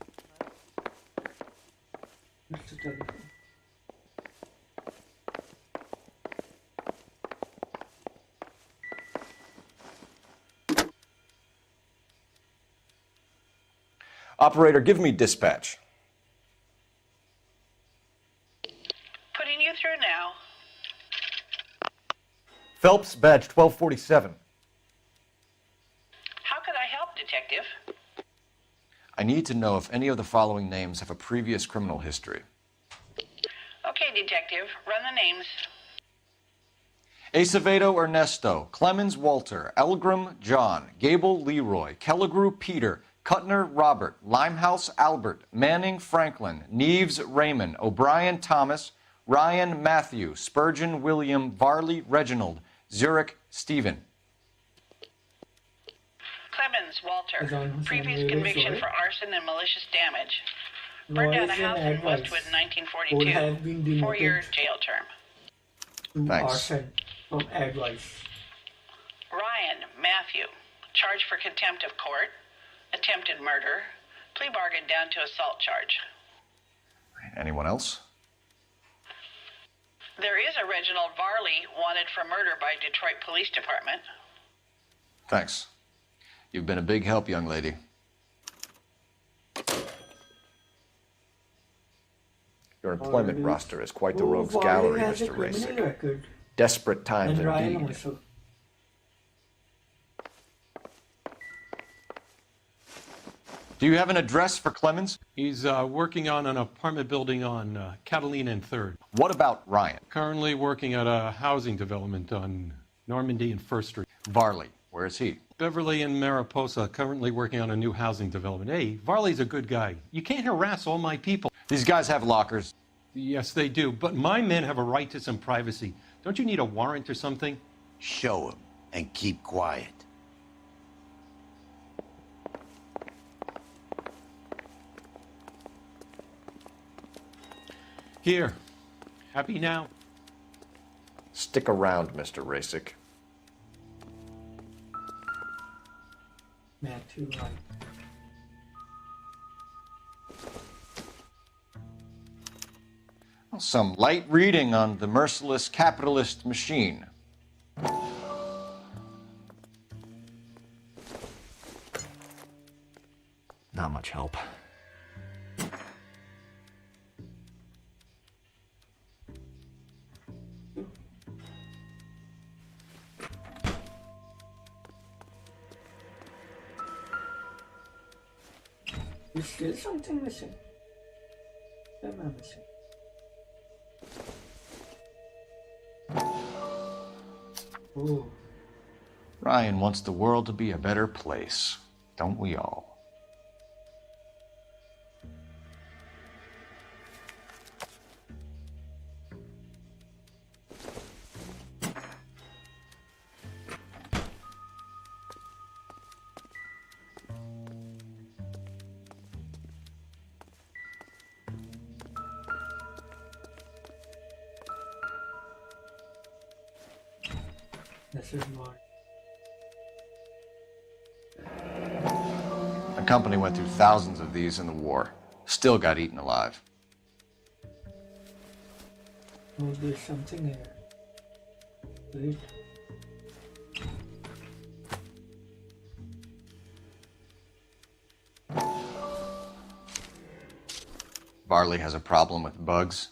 It's the telephone. Operator, give me dispatch. Putting you through now. Phelps, badge 1247. How could I help, Detective? I need to know if any of the following names have a previous criminal history. Okay, detective. Run the names. Acevedo Ernesto, Clemens Walter, Elgram John, Gable Leroy, Kelligrew Peter, Kuttner Robert, Limehouse Albert, Manning Franklin, Neves Raymond, O'Brien Thomas, Ryan Matthew, Spurgeon William, Varley Reginald, Zurich Stephen. Clemens Walter. John Previous Samuel conviction Roy. for arson and malicious damage. Burned down a Royce and house in Ed Weiss Westwood in would have been 1942. 4-year demoted jail term. to Thanks. arson from Ed Weiss. Ryan Matthew. Charged for contempt of court. Attempted murder. Plea bargain down to assault charge. Anyone else? There is a Reginald Varley wanted for murder by Detroit Police Department. Thanks. You've been a big help, young lady. Your employment roster is quite the rogues Varley gallery, has a Mr. criminal Racing. record. Desperate times And Ryan indeed. also. Do you have an address for Clemens? He's working on an apartment building on Catalina and 3rd. What about Ryan? Currently working at a housing development on Normandy and 1st Street. Varley, where is he? Beverly and Mariposa, currently working on a new housing development. Hey, Varley's a good guy. You can't harass all my people. These guys have lockers. Yes, they do, but my men have a right to some privacy. Don't you need a warrant or something? Show him and keep quiet. Here. Happy now? Stick around, Mr. Rasick. Matthew Wright. Some light reading on the merciless capitalist machine. Not much help. Is still something missing? What am I missing? Oh. Ryan wants the world to be a better place. Don't we all? This is more. The company went through thousands of these in the war. Still got eaten alive. Oh, there's something here. Wait. Varley has a problem with bugs.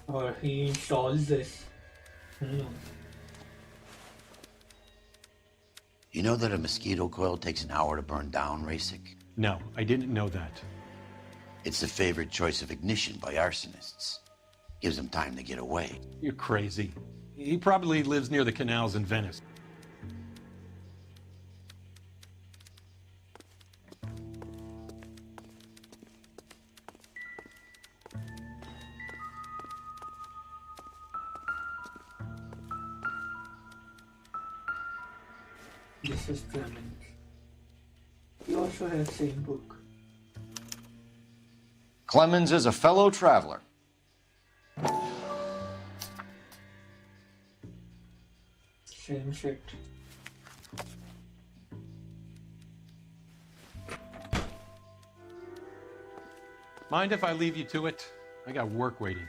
Or he installs this. You know that a mosquito coil takes an hour to burn down, Rasick? No, I didn't know that. It's the favorite choice of ignition by arsonists. Gives them time to get away. You're crazy. He probably lives near the canals in Venice. This is Clemens. He also has same book. Clemens is a fellow traveler. Same shit. Mind if I leave you to it? I got work waiting.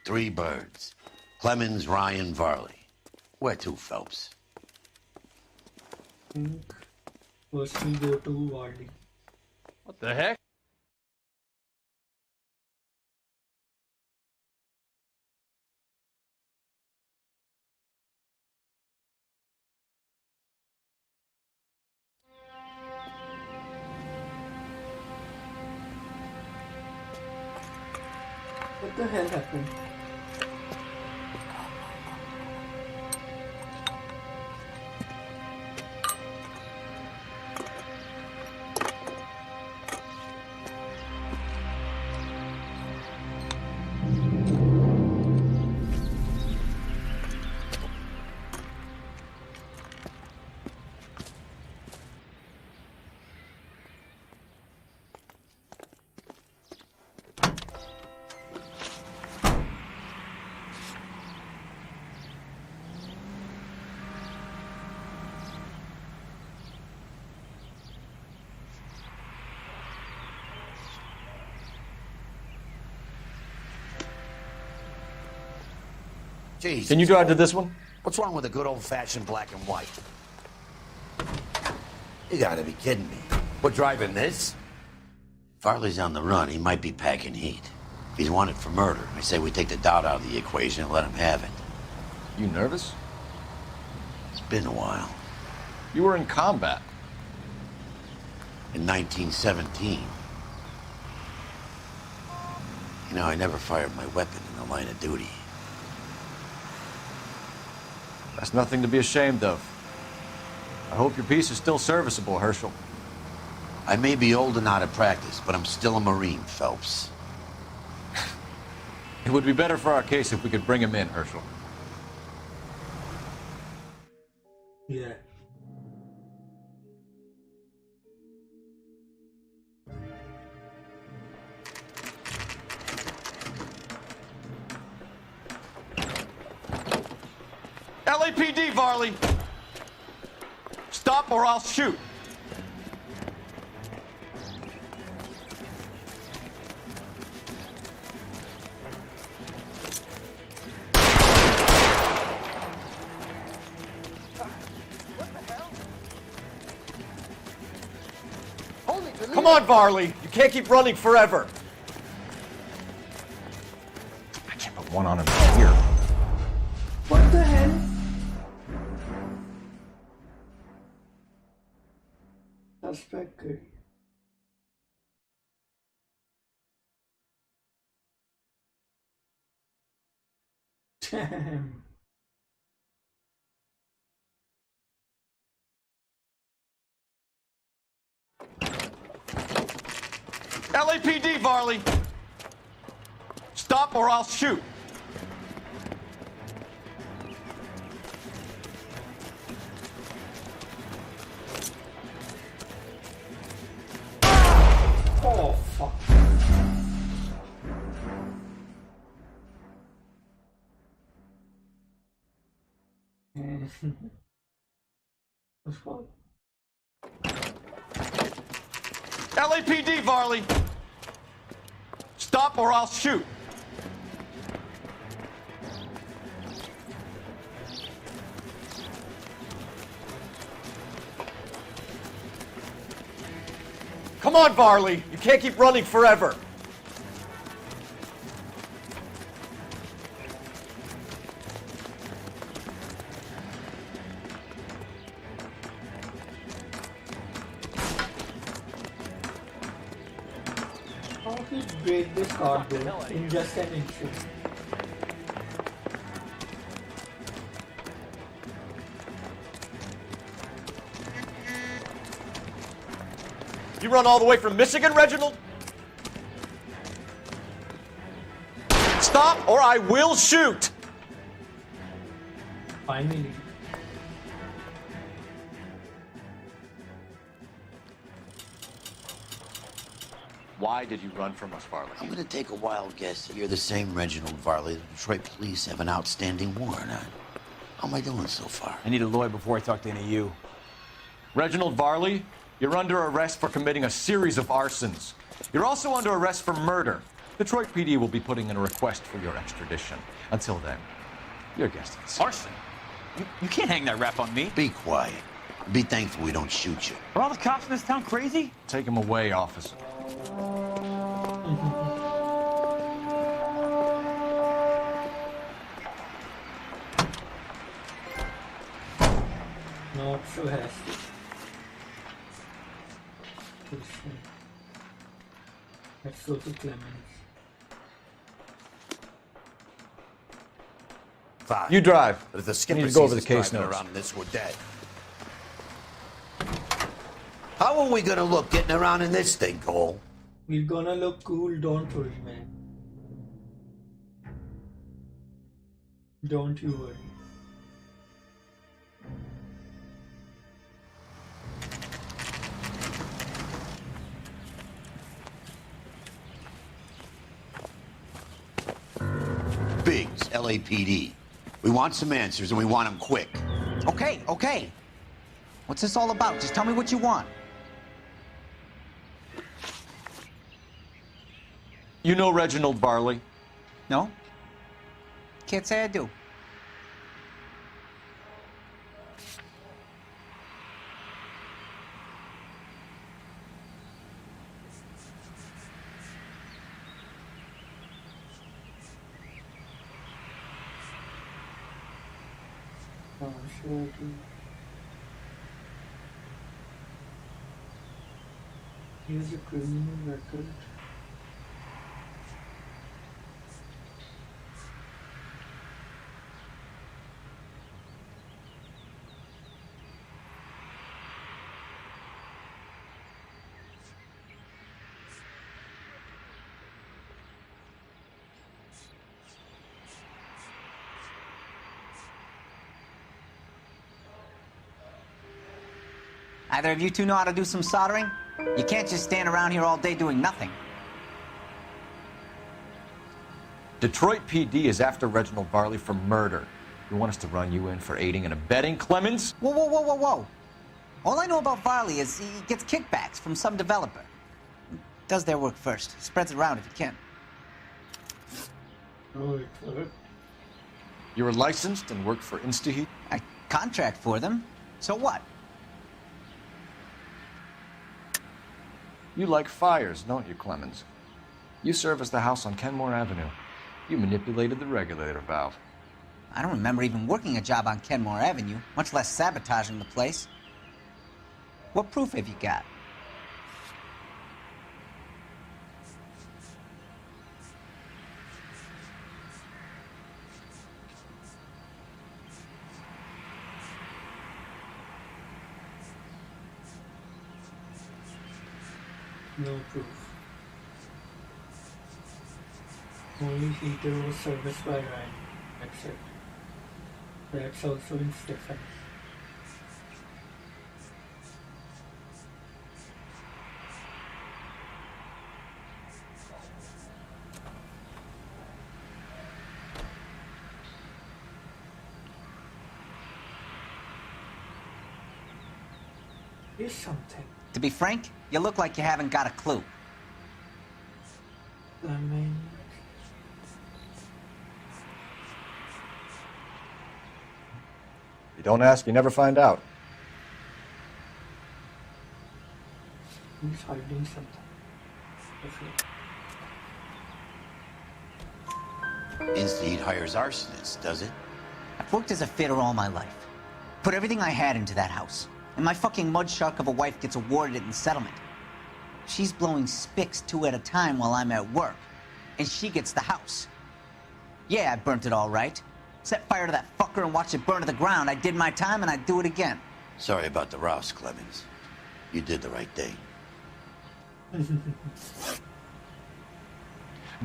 3 birds. Clemens, Ryan, Varley. Where to, Phelps? Think first we go to Varley. What the heck? What the hell happened? Jeez. Can you drive to this one? What's wrong with a good old-fashioned black and white? You gotta be kidding me. We're driving this? Farley's on the run. He might be packing heat. If he's wanted for murder, I say we take the doubt out of the equation and let him have it. You nervous? It's been a while. You were in combat. In 1917. You know, I never fired my weapon in the line of duty. That's nothing to be ashamed of. I hope your piece is still serviceable, Herschel. I may be old and out of practice, but I'm still a Marine, Phelps. It would be better for our case if we could bring him in, Herschel. Yeah. LAPD, Varley! Stop or I'll shoot! Come on, Varley! You can't keep running forever! I can't put one on him here. What the hell? Suspect good. Damn. LAPD, Varley! Stop or I'll shoot! Oh, fuck. What's wrong? LAPD, Varley! Stop or I'll shoot! Come on, Varley! You can't keep running forever! How he break this cardboard in just an instant? You run all the way from Michigan, Reginald? Stop or I will shoot! Finally. Why did you run from us, Varley? I'm gonna take a wild guess that you're the same Reginald Varley the Detroit police have an outstanding warrant on. How am I doing so far? I need a lawyer before I talk to any of you. Reginald Varley, you're under arrest for committing a series of arsons. You're also under arrest for murder. Detroit PD will be putting in a request for your extradition. Until then, your guest is Arson? You can't hang that rap on me. Be quiet. Be thankful we don't shoot you. Are all the cops in this town crazy? Take him away, officer. Not so hasty. Let's go to Clemens. Fine. You drive. But if the I skipper need to go over sees the us case driving notes. around in this, we're dead. How are we gonna look getting around in this thing, Cole? We're gonna look cool, don't worry, man. Don't you worry. Biggs, LAPD. We want some answers and we want them quick. Okay, okay. What's this all about? Just tell me what you want. You know Reginald Varley? No? Can't say I do. Oh, sure do. Here's a criminal record. Either of you two know how to do some soldering? You can't just stand around here all day doing nothing. Detroit PD is after Reginald Varley for murder. You want us to run you in for aiding and abetting Clemens? Whoa, whoa, whoa, whoa, whoa. All I know about Varley is he gets kickbacks from some developer. Does their work first. Spreads it around if he can. Oh, You were licensed and worked for InstaHeat? I contract for them. So what? You like fires, don't you, Clemens? You serviced the house on Kenmore Avenue. You manipulated the regulator valve. I don't remember even working a job on Kenmore Avenue, much less sabotaging the place. What proof have you got? No proof. Only heater was serviced by Ryan. That's it. That's also in Stephen. Here's something. To be frank, you look like you haven't got a clue. I mean, You don't ask, you never find out. he's hiding something. Okay. InstaHeat hires arsonists, does it? I've worked as a fitter all my life. Put everything I had into that house. And my fucking mud shark of a wife gets awarded it in settlement. She's blowing spics 2 at a time while I'm at work. And she gets the house. Yeah, I burnt it all right. Set fire to that fucker and watched it burn to the ground. I did my time and I'd do it again. Sorry about the Rouse, Clemens. You did the right thing.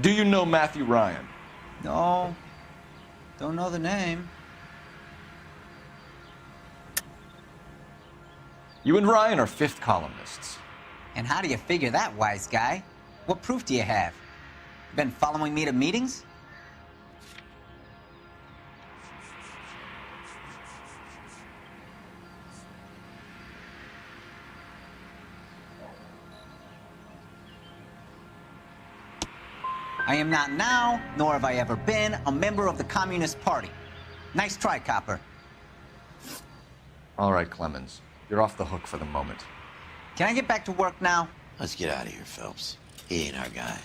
Do you know Matthew Ryan? No. Don't know the name. You and Ryan are fifth columnists. And how do you figure that, wise guy? What proof do you have? Been following me to meetings? I am not now, nor have I ever been, a member of the Communist Party. Nice try, copper. All right, Clemens. You're off the hook for the moment. Can I get back to work now? Let's get out of here, Phelps. He ain't our guy.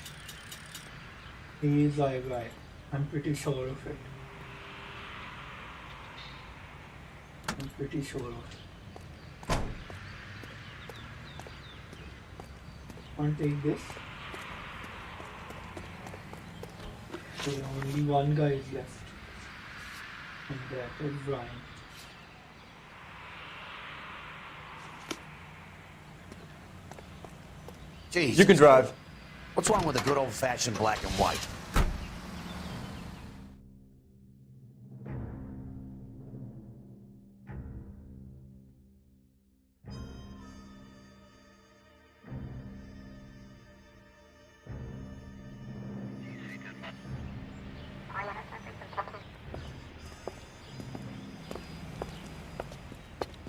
He is our guy. I'm pretty sure of it. I'm pretty sure of it. Want to take this? So only one guy is left. And that is Ryan. Jeez. You can drive. What's wrong with a good old-fashioned black and white?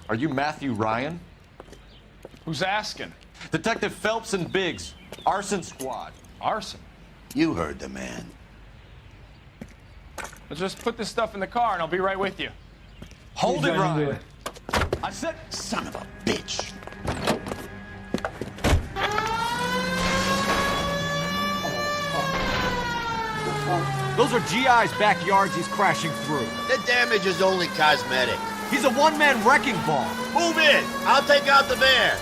Are you Matthew Ryan? Who's asking? Detective Phelps and Biggs, arson squad. Arson? You heard the man. Let's just put this stuff in the car and I'll be right with you. Hold it, Ryan. I said, son of a bitch. Those are GI's backyards he's crashing through. The damage is only cosmetic. He's a one-man wrecking ball. Move in. I'll take out the van.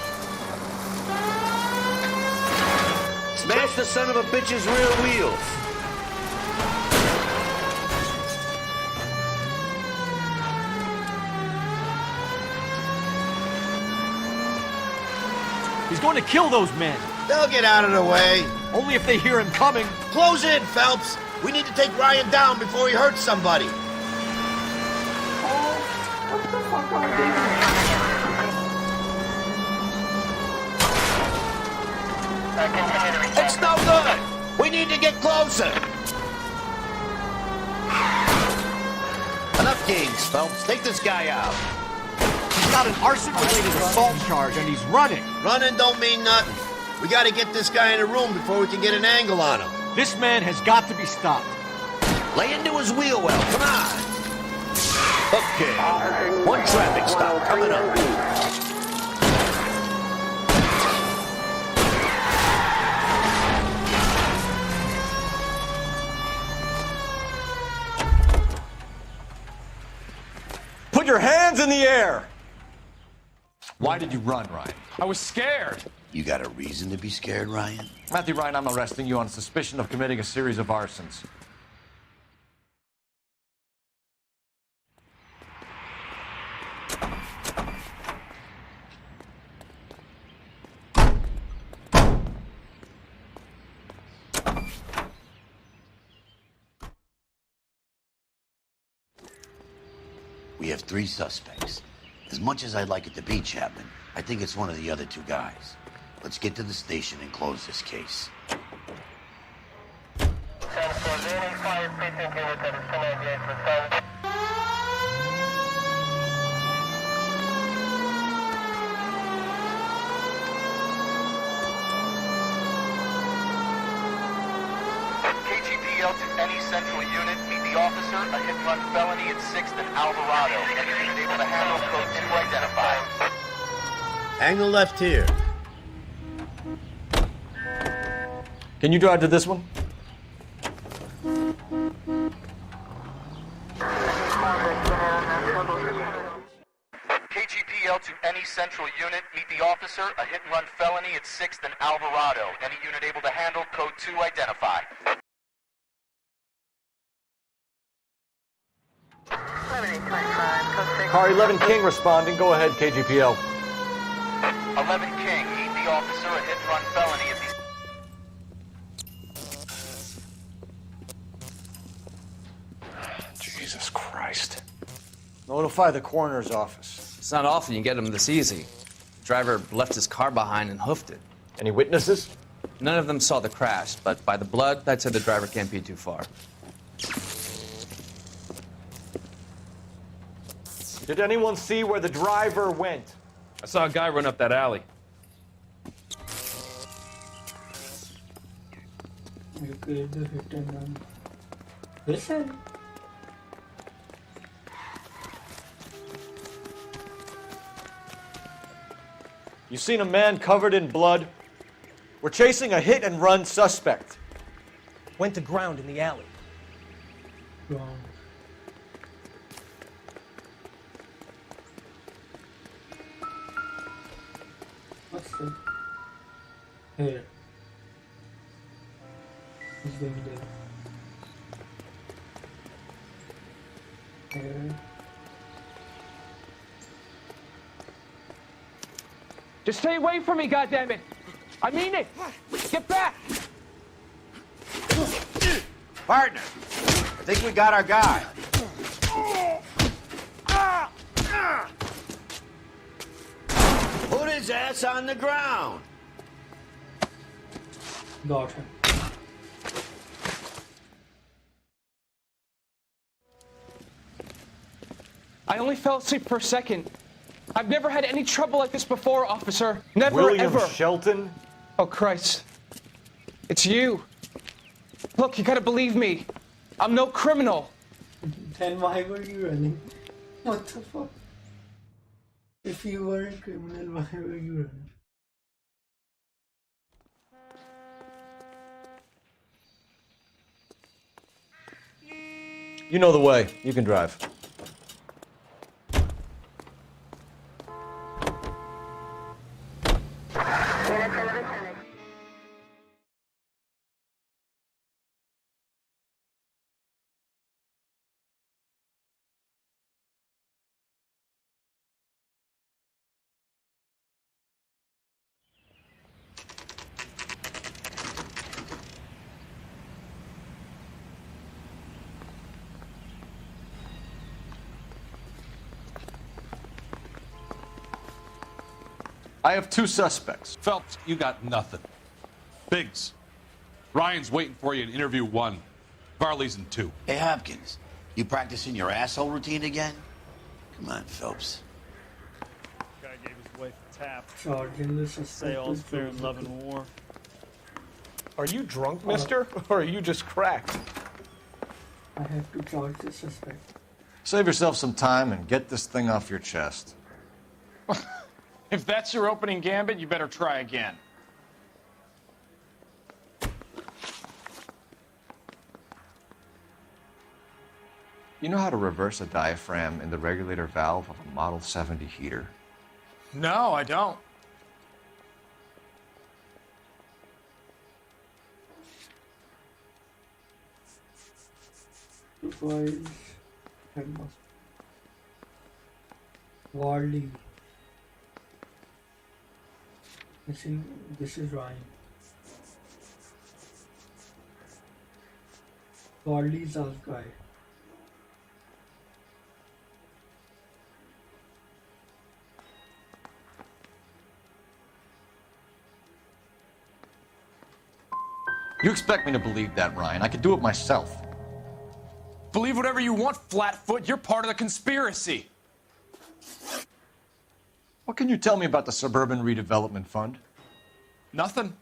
Smash the son of a bitch's rear wheels. He's going to kill those men. They'll get out of the way. Only if they hear him coming. Close in, Phelps. We need to take Ryan down before he hurts somebody. What the fuck are they doing? It's no good. We need to get closer. Enough games, Phelps. Take this guy out. He's got an arson-related assault charge, and he's running. Running don't mean nothing. We got to get this guy in a room before we can get an angle on him. This man has got to be stopped. Lay into his wheel well. Come on. Okay. One traffic stop coming up. Put your hands in the air! Why did you run, Ryan? I was scared. You got a reason to be scared, Ryan? Matthew Ryan, I'm arresting you on suspicion of committing a series of arsons. We have 3 suspects. As much as I'd like it to be Chapman, I think it's one of the other 2 guys. Let's get to the station and close this case. KGPL to any central unit. Meet the officer. A hit-and-run felony at 6th and Alvarado. Any unit able to handle code 2 identified. Angle left here. Can you drive to this one? KGPL to any central unit. Meet the officer. A hit-and-run felony at 6th and Alvarado. Any unit able to handle code 2 identified. Car 11 King responding. Go ahead, KGPL. 11 King. Meet the officer. A hit-and-run felony at the... Jesus Christ. Notify the coroner's office. It's not often you get them this easy. The driver left his car behind and hoofed it. Any witnesses? None of them saw the crash, but by the blood, I'd say the driver can't be too far. Did anyone see where the driver went? I saw a guy run up that alley. Okay, the hit and run. Listen. You seen a man covered in blood? We're chasing a hit-and-run suspect. Went to ground in the alley. Wrong. What's the... Here. He's going there. Here. Just stay away from me, goddammit! I mean it! Get back! Partner, I think we got our guy. Put his ass on the ground. Got him. I only fell asleep for a second. I've never had any trouble like this before, officer. Never, William ever. Shelton? Oh, Christ. It's you. Look, you gotta believe me. I'm no criminal. Then why were you running? What the fuck? If you were a criminal, why were you running? You know the way. You can drive. I have 2 suspects. Phelps, you got nothing. Biggs, Ryan's waiting for you in interview 1. Varley's in 2. Hey, Hopkins, you practicing your asshole routine again? Come on, Phelps. Guy gave his wife a tap. Sergeant, this is Say all's fair in love and war. Are you drunk, mister? Or are you just cracked? I have to charge the suspect. Save yourself some time and get this thing off your chest. If that's your opening gambit, you better try again. You know how to reverse a diaphragm in the regulator valve of a Model 70 heater? No, I don't. Supervise headmaster. Warley. This is Ryan. Warley's our guy. You expect me to believe that, Ryan? I could do it myself. Believe whatever you want, Flatfoot. You're part of the conspiracy. What can you tell me about the Suburban Redevelopment Fund? Nothing.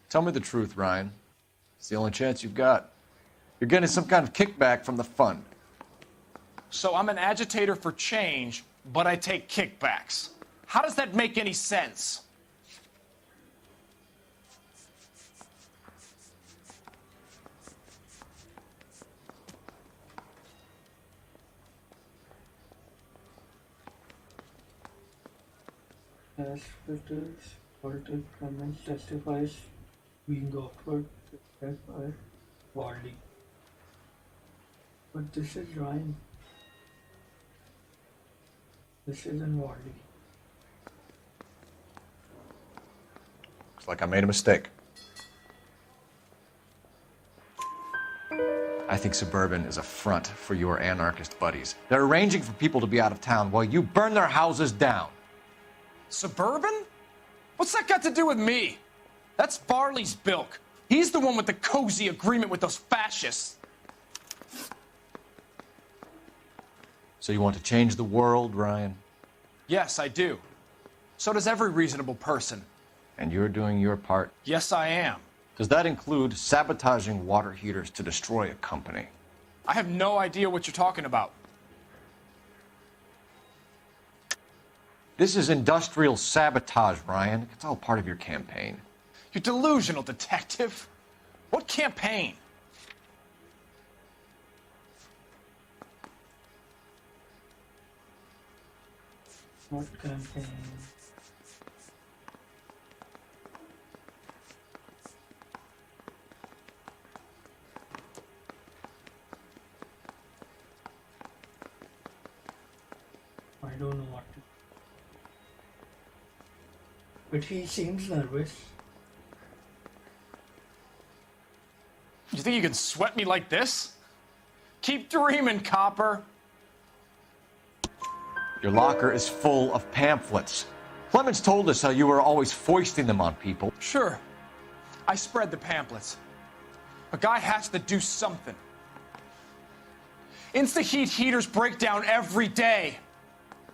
Tell me the truth, Ryan. It's the only chance you've got. You're getting some kind of kickback from the fund. So I'm an agitator for change, but I take kickbacks. How does that make any sense? As Peters, Walter Clemens testifies being offered by Warley. But this is Ryan. This isn't Warley. Looks like I made a mistake. I think Suburban is a front for your anarchist buddies. They're arranging for people to be out of town while you burn their houses down. Suburban? What's that got to do with me? That's Varley's bilk. He's the one with the cozy agreement with those fascists. So you want to change the world, Ryan? Yes, I do. So does every reasonable person. And you're doing your part? Yes, I am. Does that include sabotaging water heaters to destroy a company? I have no idea what you're talking about. This is industrial sabotage, Ryan. It's all part of your campaign. You're delusional, detective. What campaign? What campaign? I don't know what to. But he seems nervous. You think you can sweat me like this? Keep dreaming, copper. Your locker is full of pamphlets. Clemens told us how you were always foisting them on people. Sure, I spread the pamphlets. A guy has to do something. Insta-heat heaters break down every day.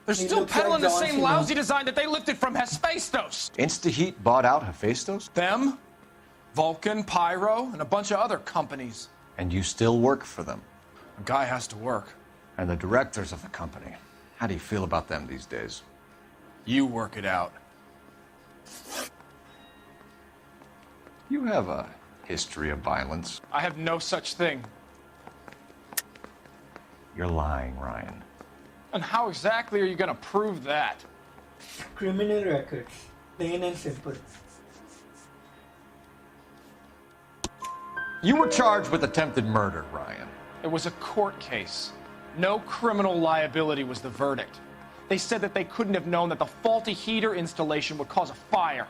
They're still peddling the same lousy design that they lifted from Hephaestus. Insta-heat bought out Hephaestus? Them, Vulcan, Pyro, and a bunch of other companies. And you still work for them? A guy has to work. And the directors of the company. How do you feel about them these days? You work it out. You have a history of violence. I have no such thing. You're lying, Ryan. And how exactly are you going to prove that? Criminal records. Plain and simple. You were charged with attempted murder, Ryan. It was a court case. No criminal liability was the verdict. They said that they couldn't have known that the faulty heater installation would cause a fire.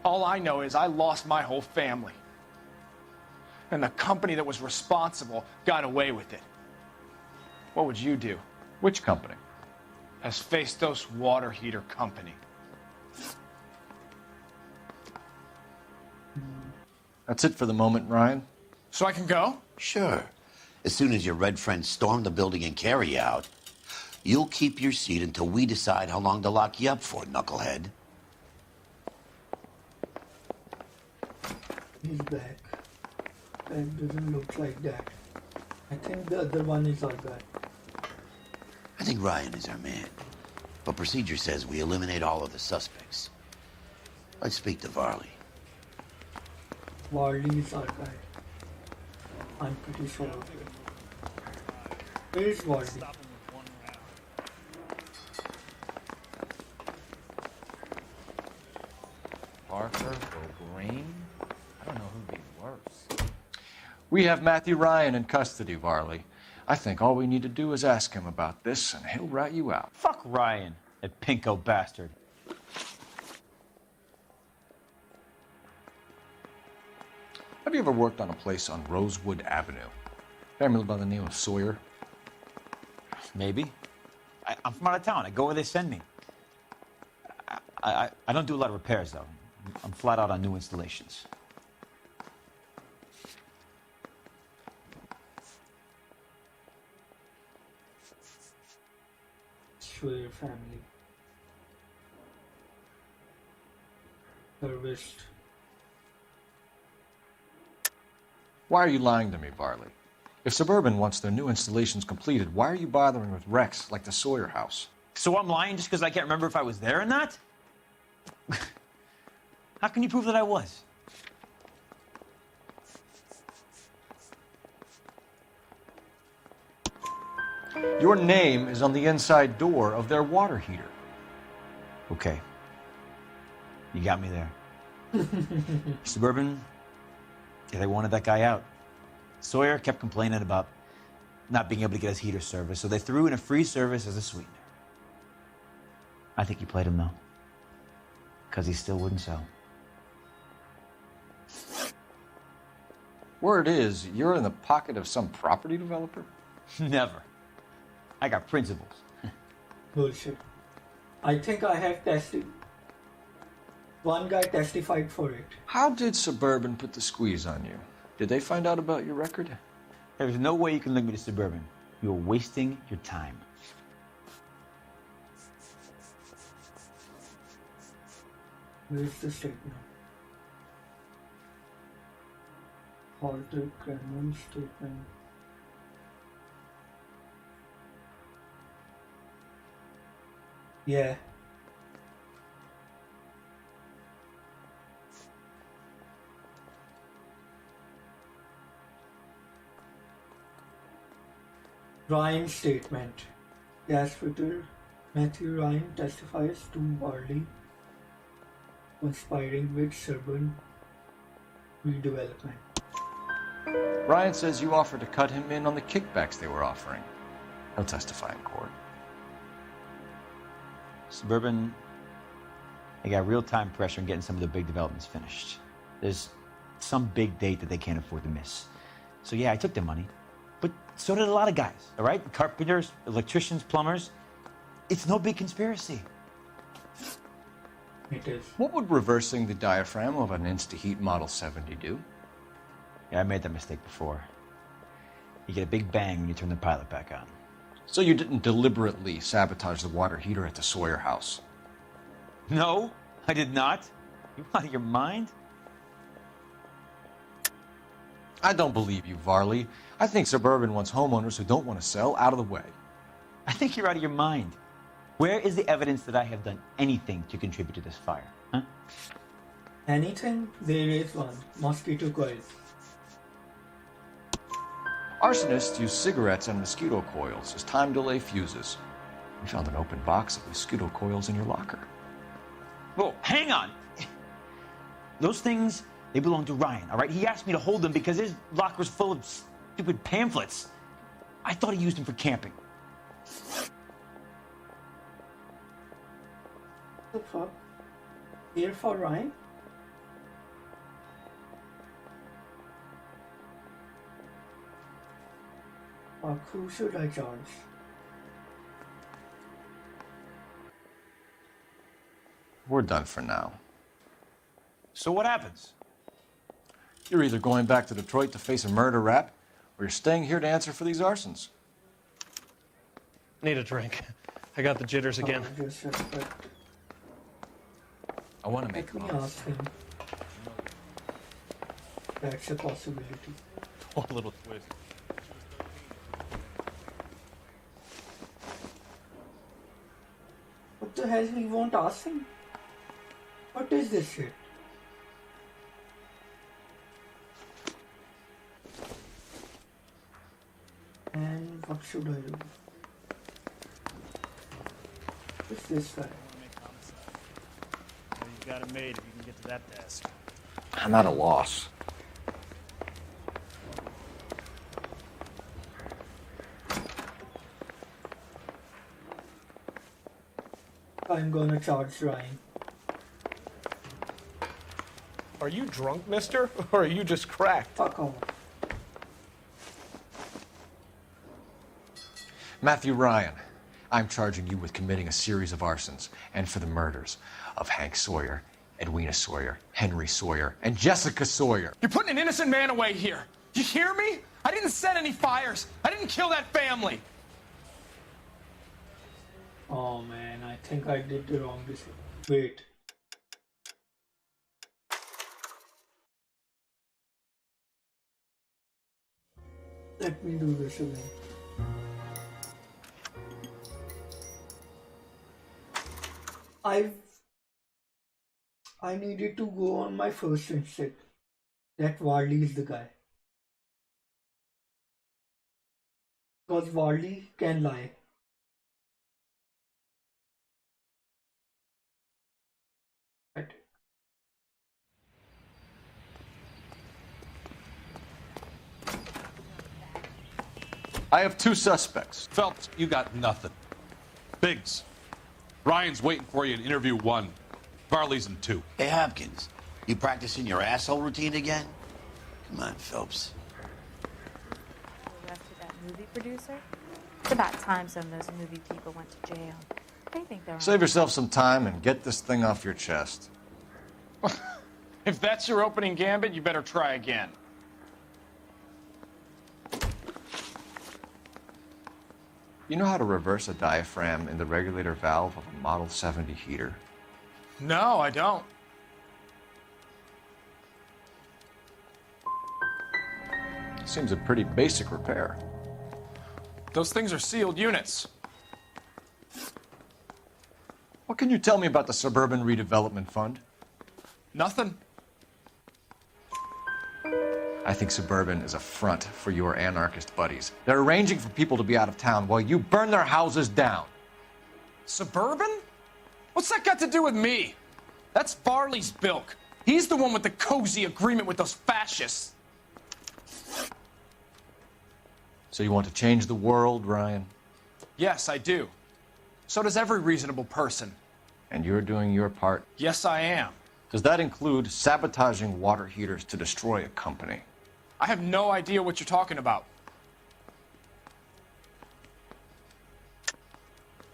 All I know is I lost my whole family. And the company that was responsible got away with it. What would you do? Which company? Hephaestus Water Heater Company. That's it for the moment, Ryan. So I can go? Sure. As soon as your red friends storm the building and carry you out, you'll keep your seat until we decide how long to lock you up for, knucklehead. He's back. That doesn't look like that. I think the other one is our guy. I think Ryan is our man. But procedure says we eliminate all of the suspects. Let's speak to Varley. Varley is our guy. I'm pretty sure of it. Where is Varley? Parker or Green? I don't know who'd be worse. We have Matthew Ryan in custody, Varley. I think all we need to do is ask him about this, and he'll rat you out. Fuck Ryan, that pinko bastard. Have you ever worked on a place on Rosewood Avenue? Family by the name of Sawyer? Maybe. I'm from out of town. I go where they send me. I don't do a lot of repairs, though. I'm flat out on new installations. Sawyer family. Serviced. Why are you lying to me, Varley? If Suburban wants their new installations completed, why are you bothering with wrecks like the Sawyer house? So I'm lying just because I can't remember if I was there or not? How can you prove that I was? Your name is on the inside door of their water heater. Okay. You got me there. Suburban, yeah, they wanted that guy out. Sawyer kept complaining about not being able to get his heater service, so they threw in a free service as a sweetener. I think he played him, though, because he still wouldn't sell. Word is, you're in the pocket of some property developer? Never. I got principles. Bullshit. I think I have tested. One guy testified for it. How did Suburban put the squeeze on you? Did they find out about your record? There's no way you can link me to Suburban. You're wasting your time. Where's the statement? Halter Clemens statement. Yeah. Ryan's statement. Gas fitter Matthew Ryan testifies to Varley conspiring with Suburban redevelopment. Ryan says you offered to cut him in on the kickbacks they were offering. He'll testify in court. Suburban, they got real-time pressure on getting some of the big developments finished. There's some big date that they can't afford to miss. So yeah, I took their money, but so did a lot of guys, all right? Carpenters, electricians, plumbers. It's no big conspiracy. It is. What would reversing the diaphragm of an InstaHeat Model 70 do? Yeah, I made that mistake before. You get a big bang when you turn the pilot back on. So you didn't deliberately sabotage the water heater at the Sawyer house? No, I did not. You out of your mind? I don't believe you, Varley. I think Suburban wants homeowners who don't want to sell out of the way. I think you're out of your mind. Where is the evidence that I have done anything to contribute to this fire? Huh? Anything? There is one. Mosquito coils. Arsonists use cigarettes and mosquito coils as time delay fuses. We found an open box of mosquito coils in your locker. Whoa, hang on. Those things, they belong to Ryan, all right? He asked me to hold them because his locker's full of stupid pamphlets. I thought he used them for camping. What the fuck? Here for Ryan? Fuck, who should I charge? We're done for now. So what happens? You're either going back to Detroit to face a murder rap, or you're staying here to answer for these arsons. Need a drink. I got the jitters again. I want to make Let me ask him. That's a possibility. One little twist. What the hell? We won't ask him? What is this shit? And what should I do? What's this guy? You got it made if you can get to that desk. I'm at a loss. I'm gonna charge Ryan. Are you drunk, mister? Or are you just cracked? Fuck off. Matthew Ryan, I'm charging you with committing a series of arsons and for the murders of Hank Sawyer, Edwina Sawyer, Henry Sawyer, and Jessica Sawyer. You're putting an innocent man away here. You hear me? I didn't set any fires. I didn't kill that family. Oh man, I think I did the wrong decision. Wait. Let me do this again. I needed to go on my first instinct. That Varley is the guy. Because Varley can lie. Right. I have two suspects. Phelps, you got nothing. Biggs, Ryan's waiting for you in interview 1. Varley's in 2. Hey, Hopkins, you practicing your asshole routine again? Come on, Phelps. Arrested that movie producer? It's about time some of those movie people went to jail. They think they're Save yourself some time and get this thing off your chest. If that's your opening gambit, you better try again. You know how to reverse a diaphragm in the regulator valve of a Model 70 heater? No, I don't. Seems a pretty basic repair. Those things are sealed units. What can you tell me about the Suburban Redevelopment Fund? Nothing. I think Suburban is a front for your anarchist buddies. They're arranging for people to be out of town while you burn their houses down. Suburban? What's that got to do with me? That's Varley's bilk. He's the one with the cozy agreement with those fascists. So you want to change the world, Ryan? Yes, I do. So does every reasonable person. And you're doing your part? Yes, I am. Does that include sabotaging water heaters to destroy a company? I have no idea what you're talking about.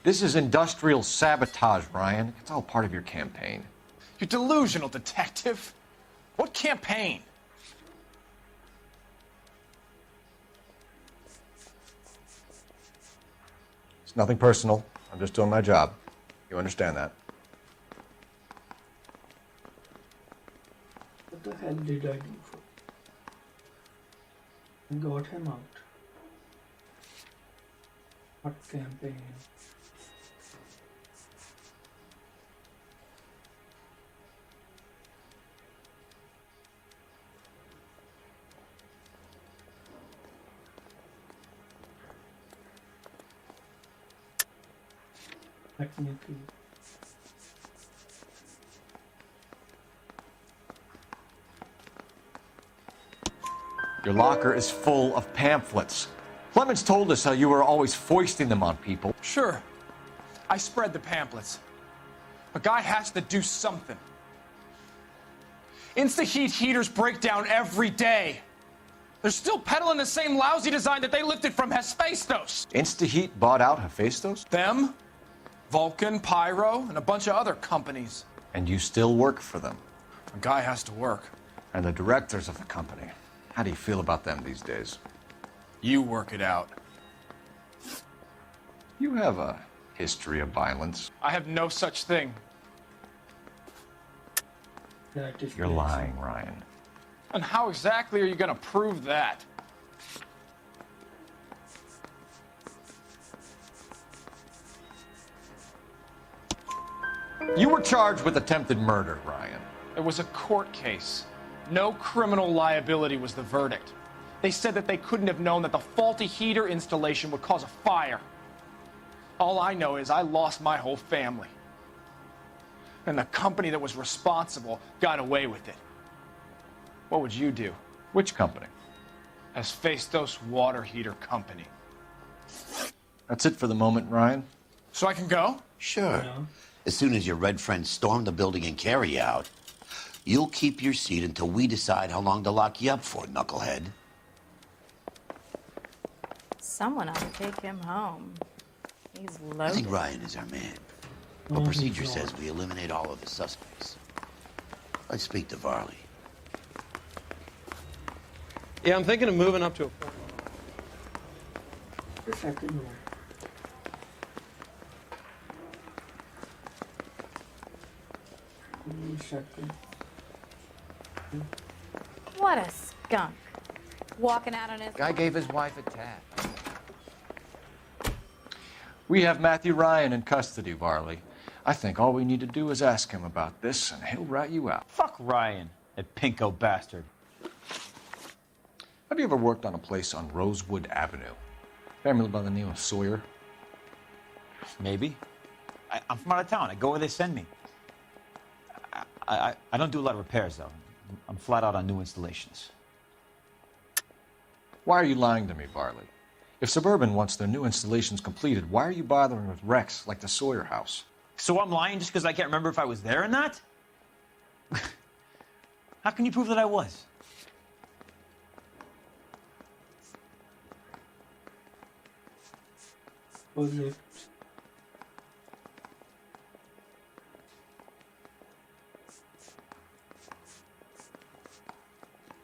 This is industrial sabotage, Ryan. It's all part of your campaign. You're delusional, detective. What campaign? It's nothing personal. I'm just doing my job. You understand that? What the hell did I do for? I got him out. What campaign? Let me see. Your locker is full of pamphlets. Clemens told us how you were always foisting them on people. Sure. I spread the pamphlets. A guy has to do something. Insta-heat heaters break down every day. They're still peddling the same lousy design that they lifted from Hephaestus. Instaheat bought out Hephaestus? Them, Vulcan, Pyro, and a bunch of other companies. And you still work for them? A guy has to work. And the directors of the company. How do you feel about them these days? You work it out. You have a history of violence. I have no such thing. You're lying, Ryan. And how exactly are you going to prove that? You were charged with attempted murder, Ryan. It was a court case. No criminal liability was the verdict. They said that they couldn't have known that the faulty heater installation would cause a fire. All I know is I lost my whole family. And the company that was responsible got away with it. What would you do? Which company? Hephaestus Water Heater Company. That's it for the moment, Ryan. So I can go? Sure. As soon as your red friends storm the building and carry out, you'll keep your seat until we decide how long to lock you up for, knucklehead. Someone ought to take him home. He's loaded. I think Ryan is our man. But procedure says we eliminate all of the suspects. Let's speak to Varley. Yeah, I'm thinking of moving up to a... The second one. Second. What a skunk. Walking out on his... Guy gave his wife a tap. We have Matthew Ryan in custody, Varley. I think all we need to do is ask him about this, and he'll rat you out. Fuck Ryan, that pinko bastard. Have you ever worked on a place on Rosewood Avenue? Family by the name of Sawyer? Maybe. I'm from out of town. I go where they send me. I don't do a lot of repairs, though. I'm flat out on new installations. Why are you lying to me, Varley? If Suburban wants their new installations completed, why are you bothering with wrecks like the Sawyer house? So I'm lying just because I can't remember if I was there or not? How can you prove that I was? Was it?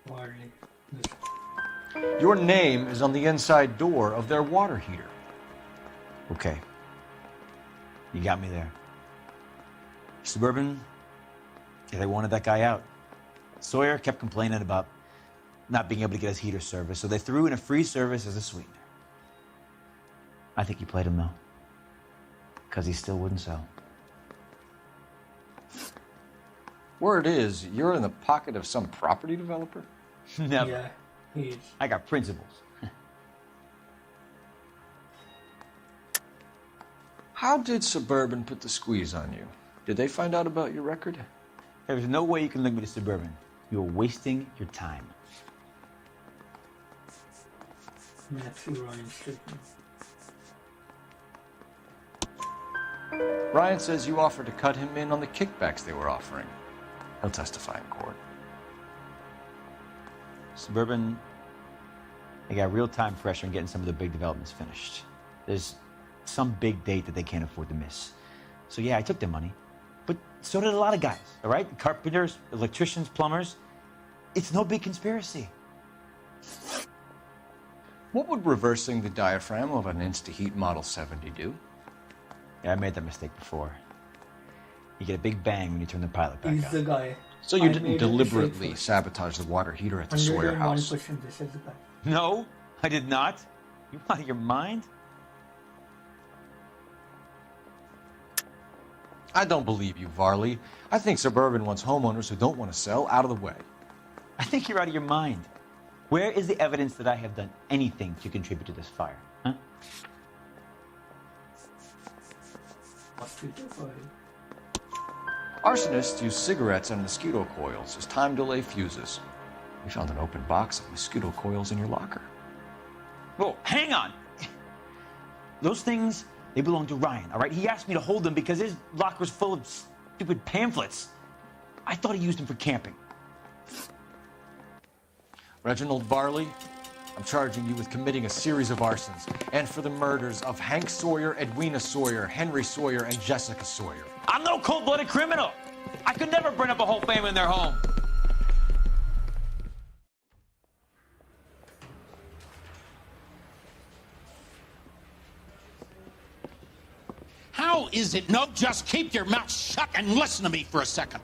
Varley. Your name is on the inside door of their water heater. Okay. You got me there. Suburban, yeah, they wanted that guy out. Sawyer kept complaining about not being able to get his heater service, so they threw in a free service as a sweetener. I think he played him, though, because he still wouldn't sell. Word is, you're in the pocket of some property developer? Never. Yeah, he is. I got principles. How did Suburban put the squeeze on you? Did they find out about your record? There's no way you can link me to Suburban. You're wasting your time. Matthew Ryan statement. Ryan says you offered to cut him in on the kickbacks they were offering. He'll testify in court. Suburban, they got real-time pressure on getting some of the big developments finished. There's some big date that they can't afford to miss. So yeah, I took their money, but so did a lot of guys, all right? Carpenters, electricians, plumbers. It's no big conspiracy. What would reversing the diaphragm of an Instaheat Model 70 do? Yeah, I made that mistake before. You get a big bang when you turn the pilot back He's on. the guy. So you didn't deliberately sabotage the water heater at the Sawyer house? 101% this is the guy. No, I did not. You out of your mind? I don't believe you, Varley. I think Suburban wants homeowners who don't want to sell out of the way. I think you're out of your mind. Where is the evidence that I have done anything to contribute to this fire? Huh? Arsonists use cigarettes and mosquito coils as time delay fuses. We found an open box of mosquito coils in your locker. Whoa, hang on. Those things, they belong to Ryan, all right? He asked me to hold them because his locker's full of stupid pamphlets. I thought he used them for camping. Reginald Varley, I'm charging you with committing a series of arsons and for the murders of Hank Sawyer, Edwina Sawyer, Henry Sawyer, and Jessica Sawyer. I'm no cold-blooded criminal. I could never burn up a whole family in their home. How is it? No, just keep your mouth shut and listen to me for a second.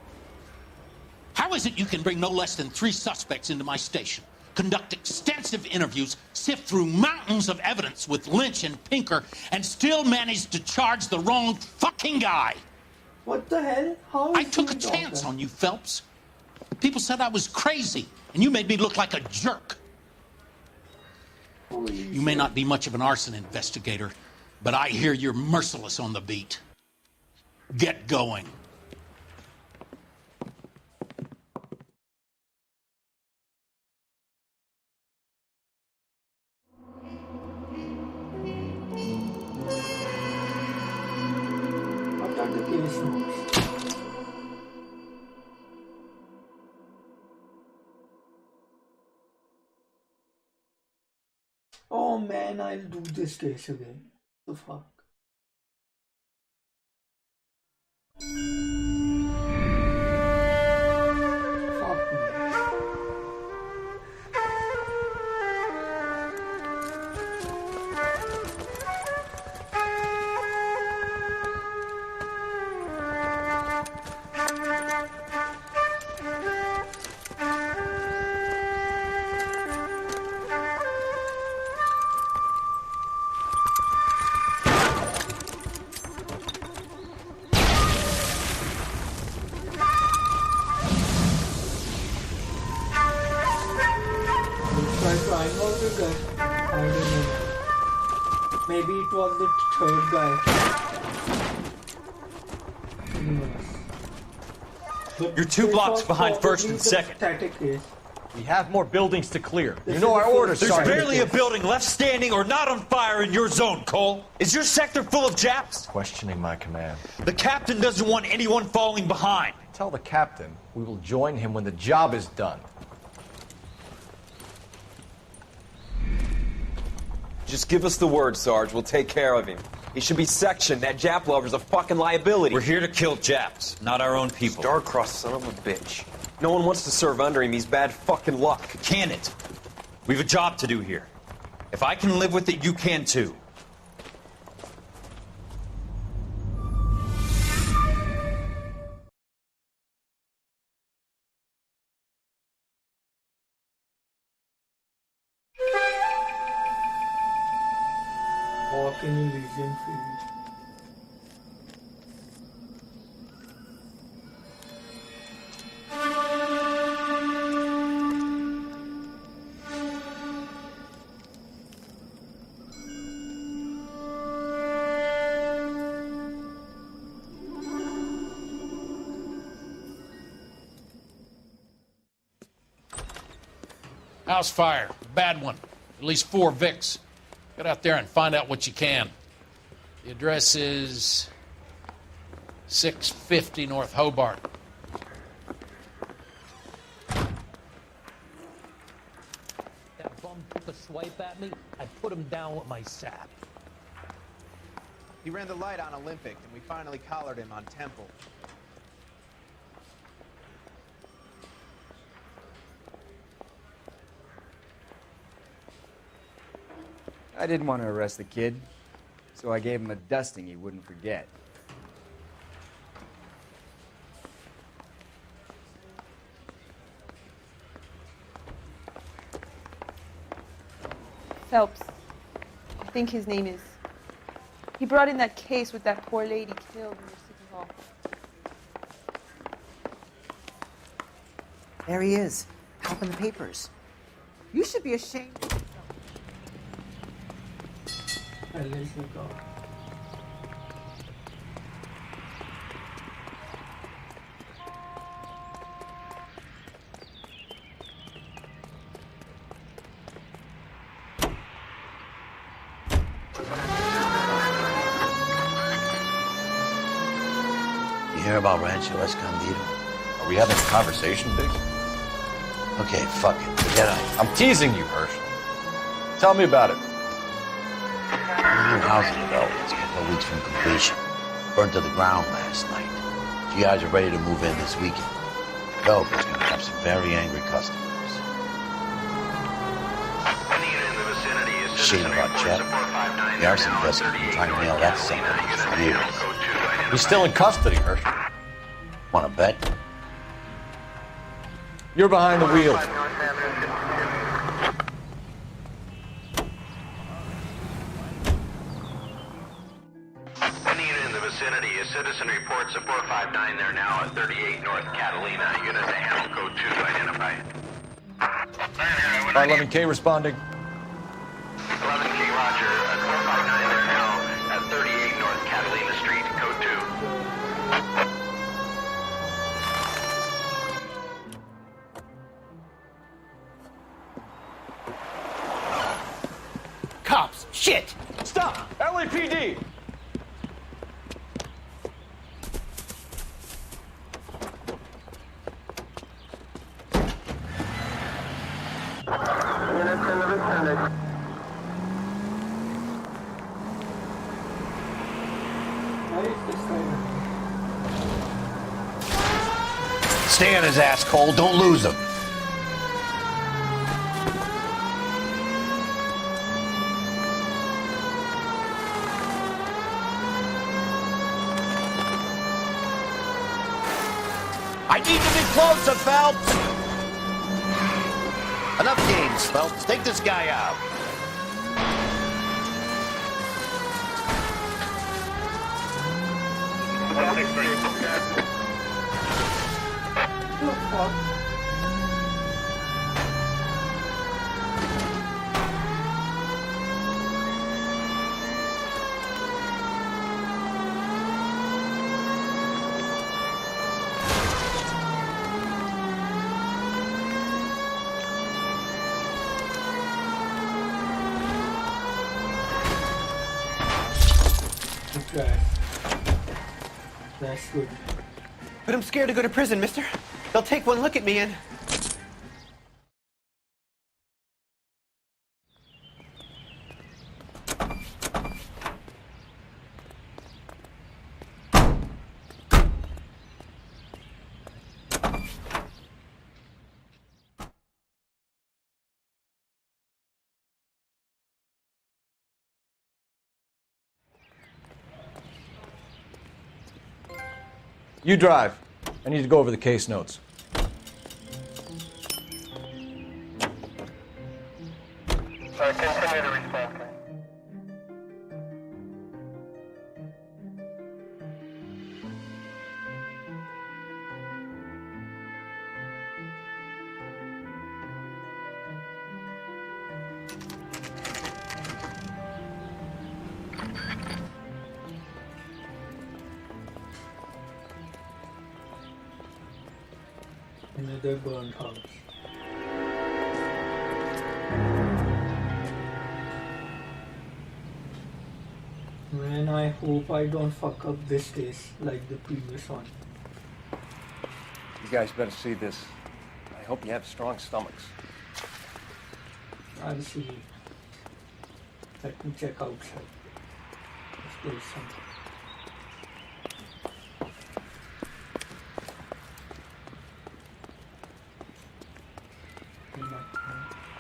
How is it you can bring no less than 3 suspects into my station, conduct extensive interviews, sift through mountains of evidence with Lynch and Pinker, and still manage to charge the wrong fucking guy? What the hell? How I took a chance on you, Phelps. People said I was crazy, and you made me look like a jerk. You may not be much of an arson investigator, but I hear you're merciless on the beat. Get going. What are the case notes? Oh man, I'll do this case again. The fuck? Fuck me. Maybe it was the third guy. You're 2 blocks behind first and second. Static case. We have more buildings to clear. You know our orders. There's barely a building left standing or not on fire in your zone, Cole. Is your sector full of Japs? Questioning my command. The captain doesn't want anyone falling behind. Tell the captain we will join him when the job is done. Just give us the word, Sarge. We'll take care of him. He should be sectioned. That Jap lover's a fucking liability. We're here to kill Japs, not our own people. Star-crossed son of a bitch. No one wants to serve under him. He's bad fucking luck. Can it? We have a job to do here. If I can live with it, you can too. Walk in Elysian Field. House fire. Bad one. At least 4 Vicks. Get out there and find out what you can. The address is 650 North Hobart. That bum took a swipe at me. I put him down with my sap. He ran the light on Olympic, and we finally collared him on Temple. I didn't want to arrest the kid, so I gave him a dusting he wouldn't forget. Phelps. I think his name is. He brought in that case with that poor lady killed near City Hall. There he is, helping the papers. You should be ashamed. You hear about Rancho Escondido? Are we having a conversation, Biggs? Okay, fuck it. Forget it. I'm teasing you, Herschel. Tell me about it. New housing development's a couple of weeks from completion. Burned to the ground last night. GIs are ready to move in this weekend. Developer's gonna have some very angry customers. Shame about Chet. The arson investigator's been trying to nail that son of a bitch for years. He's still in custody, Herschel. Wanna bet? You're behind the wheel. Any unit in the vicinity, a citizen reports a 459 there now at 38 North Catalina. Unit to handle code 2 identified. 511K responding. 11K Roger, 459 there now at 38 North Catalina Street, code 2. Cops! Shit! Stop! LAPD! Stay on his ass, Cole. Don't lose him. I need to be closer, Phelps! Enough games, Phelps. Take this guy out. Okay. That's good. But I'm scared to go to prison, mister. They'll take one look at me and... You drive. I need to go over the case notes. Continue to respond. Another burned house. Man, I hope I don't fuck up this case like the previous one. You guys better see this. I hope you have strong stomachs. I'll see. Let me check outside. If there's something.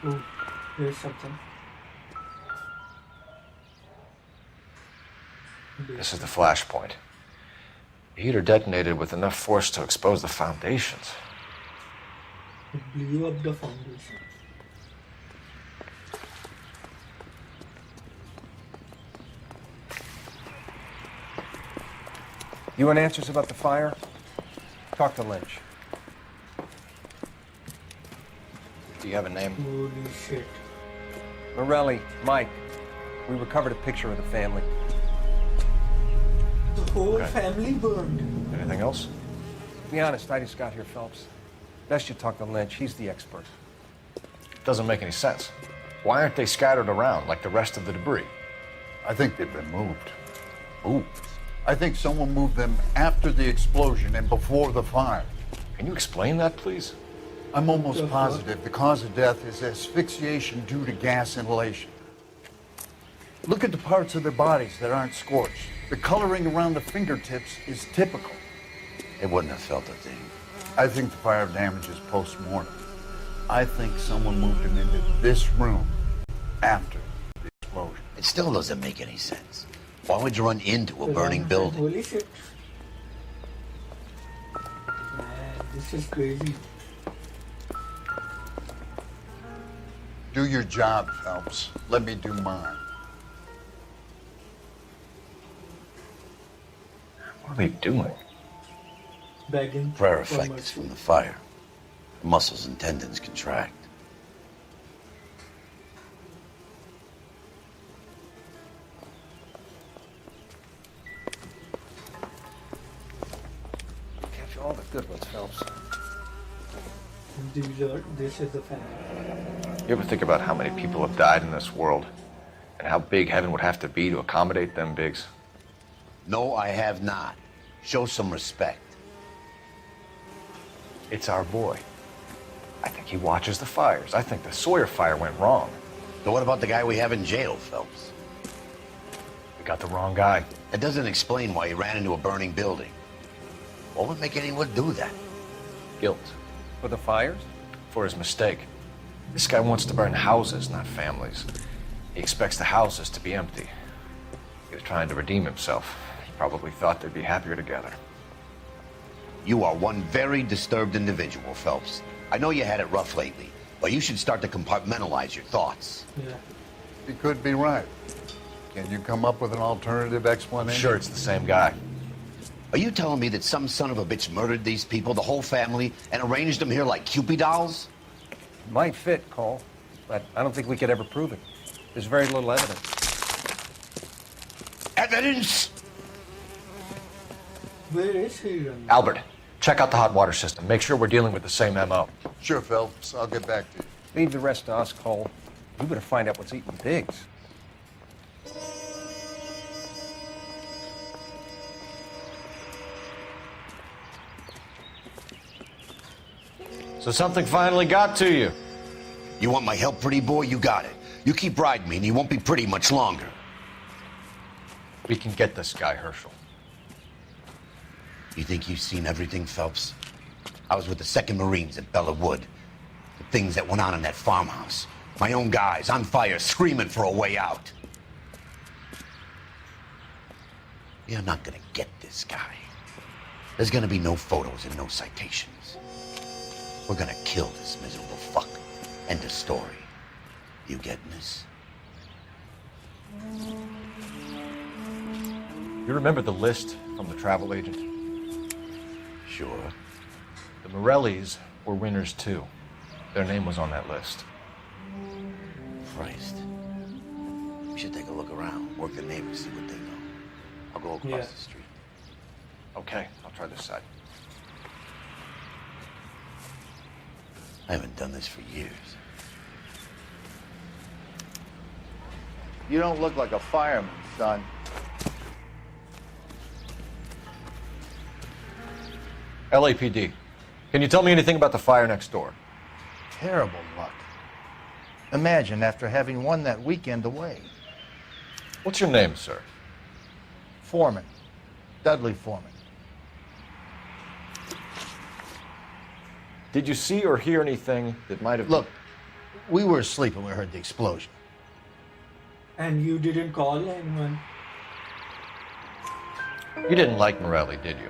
Oh, there's something. This is the flashpoint. The heater detonated with enough force to expose the foundations. It blew up the foundation. You want answers about the fire? Talk to Lynch. Do you have a name? Holy shit. Morelli, Mike. We recovered a picture of the family. The whole family burned. Anything else? To be honest, I just got here, Phelps. Best you talk to Lynch. He's the expert. Doesn't make any sense. Why aren't they scattered around like the rest of the debris? I think they've been moved. Ooh. I think someone moved them after the explosion and before the fire. Can you explain that, please? I'm almost positive the cause of death is asphyxiation due to gas inhalation. Look at the parts of their bodies that aren't scorched. The coloring around the fingertips is typical. They wouldn't have felt a thing. I think the fire damage is post-mortem. I think someone moved them into this room after the explosion. It still doesn't make any sense. Why would you run into a burning building? Holy shit. Man, this is crazy. Do your job, Phelps. Let me do mine. What are they doing? Begging Prayer for effect is mercy. from the fire. The muscles and tendons contract. Catch all the good ones, Phelps. This is the family. You ever think about how many people have died in this world? And how big heaven would have to be to accommodate them bigs? No, I have not. Show some respect. It's our boy. I think he watches the fires. I think the Sawyer fire went wrong. So what about the guy we have in jail, Phelps? We got the wrong guy. That doesn't explain why he ran into a burning building. What would make anyone do that? Guilt. For the fires? For his mistake. This guy wants to burn houses, not families. He expects the houses to be empty. He was trying to redeem himself. He probably thought they'd be happier together. You are one very disturbed individual, Phelps. I know you had it rough lately, but you should start to compartmentalize your thoughts. Yeah. You could be right. Can you come up with an alternative explanation? Sure, it's the same guy. Are you telling me that some son of a bitch murdered these people, the whole family, and arranged them here like Cupid dolls? Might fit, Cole, but I don't think we could ever prove it. There's very little evidence. Evidence? Where is he running? Albert, check out the hot water system. Make sure we're dealing with the same MO. Sure, Phelps. I'll get back to you. Leave the rest to us, Cole. We better find out what's eating Biggs. So something finally got to you. You want my help, pretty boy? You got it. You keep riding me, and you won't be pretty much longer. We can get this guy, Herschel. You think you've seen everything, Phelps? I was with the 2nd Marines at Bella Wood. The things that went on in that farmhouse. My own guys on fire, screaming for a way out. You're not gonna get this guy. There's gonna be no photos and no citations. We're gonna kill this miserable fuck. End of story. You getting this? You remember the list from the travel agent? Sure. The Morellis were winners too. Their name was on that list. Christ. We should take a look around, work the neighbors, see what they know. I'll go across the street. Okay, I'll try this side. I haven't done this for years. You don't look like a fireman, son. LAPD. Can you tell me anything about the fire next door? Terrible luck. Imagine after having won that weekend away. What's your name, sir? Foreman. Dudley Foreman. Did you see or hear anything that might have... Look, we were asleep when we heard the explosion. And you didn't call anyone? You didn't like Morelli, did you?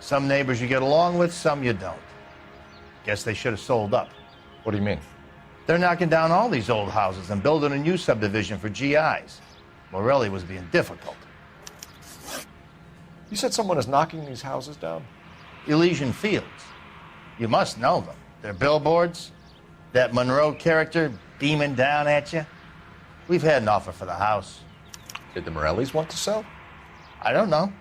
Some neighbors you get along with, some you don't. Guess they should have sold up. What do you mean? They're knocking down all these old houses and building a new subdivision for GIs. Morelli was being difficult. You said someone is knocking these houses down? Elysian Fields. You must know them. They're billboards. That Monroe character beaming down at you. We've had an offer for the house. Did the Morellis want to sell? I don't know.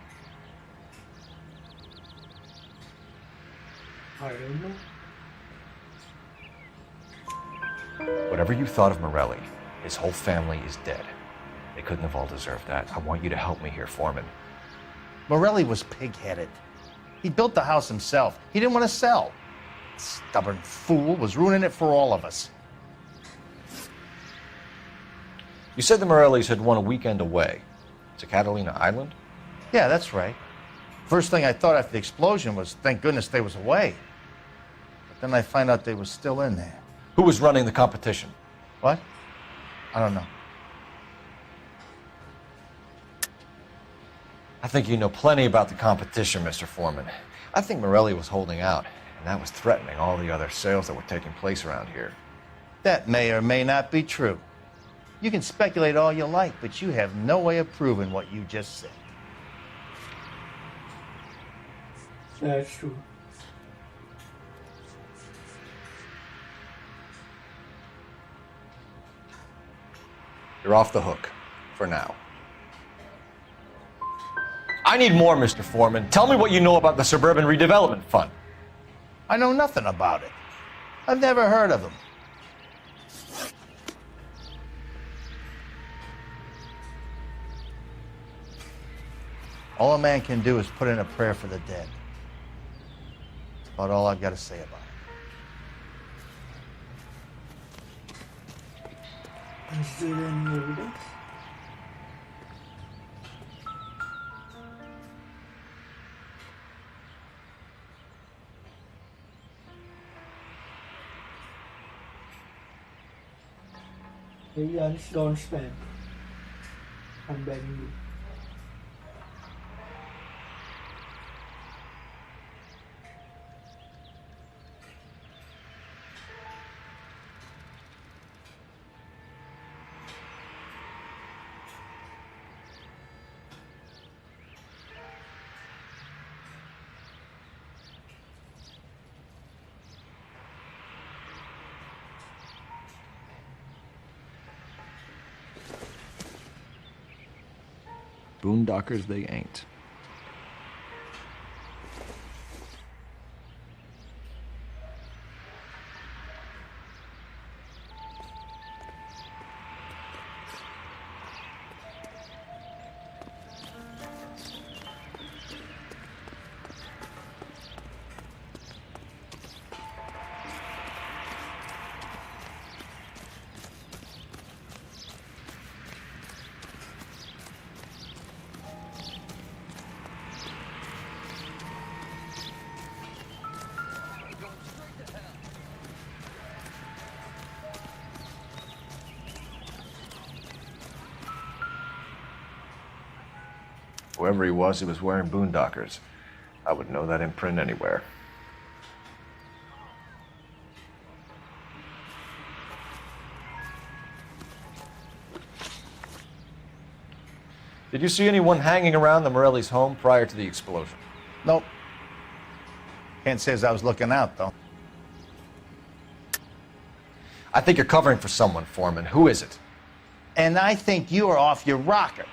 I don't know. Whatever you thought of Morelli, his whole family is dead. They couldn't have all deserved that. I want you to help me here, Foreman. Morelli was pig-headed. He built the house himself. He didn't want to sell. Stubborn fool was ruining it for all of us. You said the Morellis had won a weekend away to Catalina Island? Yeah, that's right. First thing I thought after the explosion was, thank goodness they was away. But then I find out they was still in there. Who was running the competition? What? I don't know. I think you know plenty about the competition, Mr. Foreman. I think Morelli was holding out, and that was threatening all the other sales that were taking place around here. That may or may not be true. You can speculate all you like, but you have no way of proving what you just said. That's true. You're off the hook, for now. I need more, Mr. Foreman. Tell me what you know about the Suburban Redevelopment Fund. I know nothing about it. I've never heard of them. All a man can do is put in a prayer for the dead. That's about all I've got to say about it. Is there any evidence? Hey, Jans, don't spam. I'm begging you. Boondockers they ain't. Whoever he was wearing boondockers. I would know that imprint anywhere. Did you see anyone hanging around the Morellis' home prior to the explosion? Nope. Can't say as I was looking out, though. I think you're covering for someone, Foreman. Who is it? And I think you are off your rocker.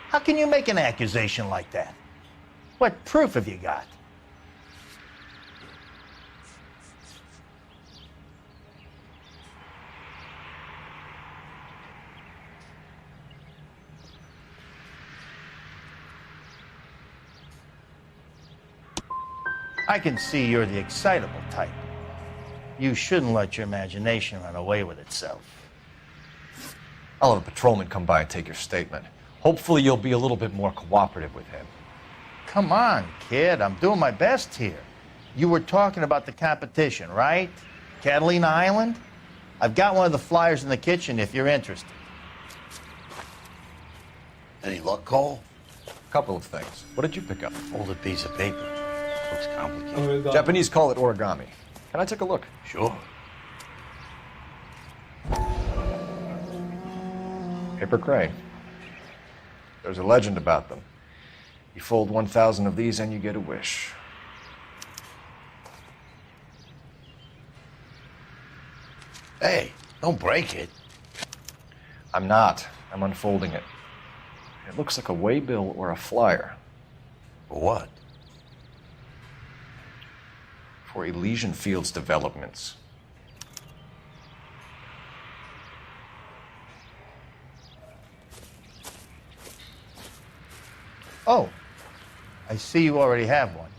How can you make an accusation like that? What proof have you got? I can see you're the excitable type. You shouldn't let your imagination run away with itself. I'll have a patrolman come by and take your statement. Hopefully you'll be a little bit more cooperative with him. Come on, kid. I'm doing my best here. You were talking about the competition, right? Catalina Island? I've got one of the flyers in the kitchen if you're interested. Any luck, Cole? Couple of things. What did you pick up? Folded piece of paper. Looks complicated. Origami. Japanese call it origami. Can I take a look? Sure. Paper crane. There's a legend about them. You fold 1,000 of these and you get a wish. Hey, don't break it. I'm not. I'm unfolding it. It looks like a waybill or a flyer. For what? For Elysian Fields Developments. Oh, I see you already have one.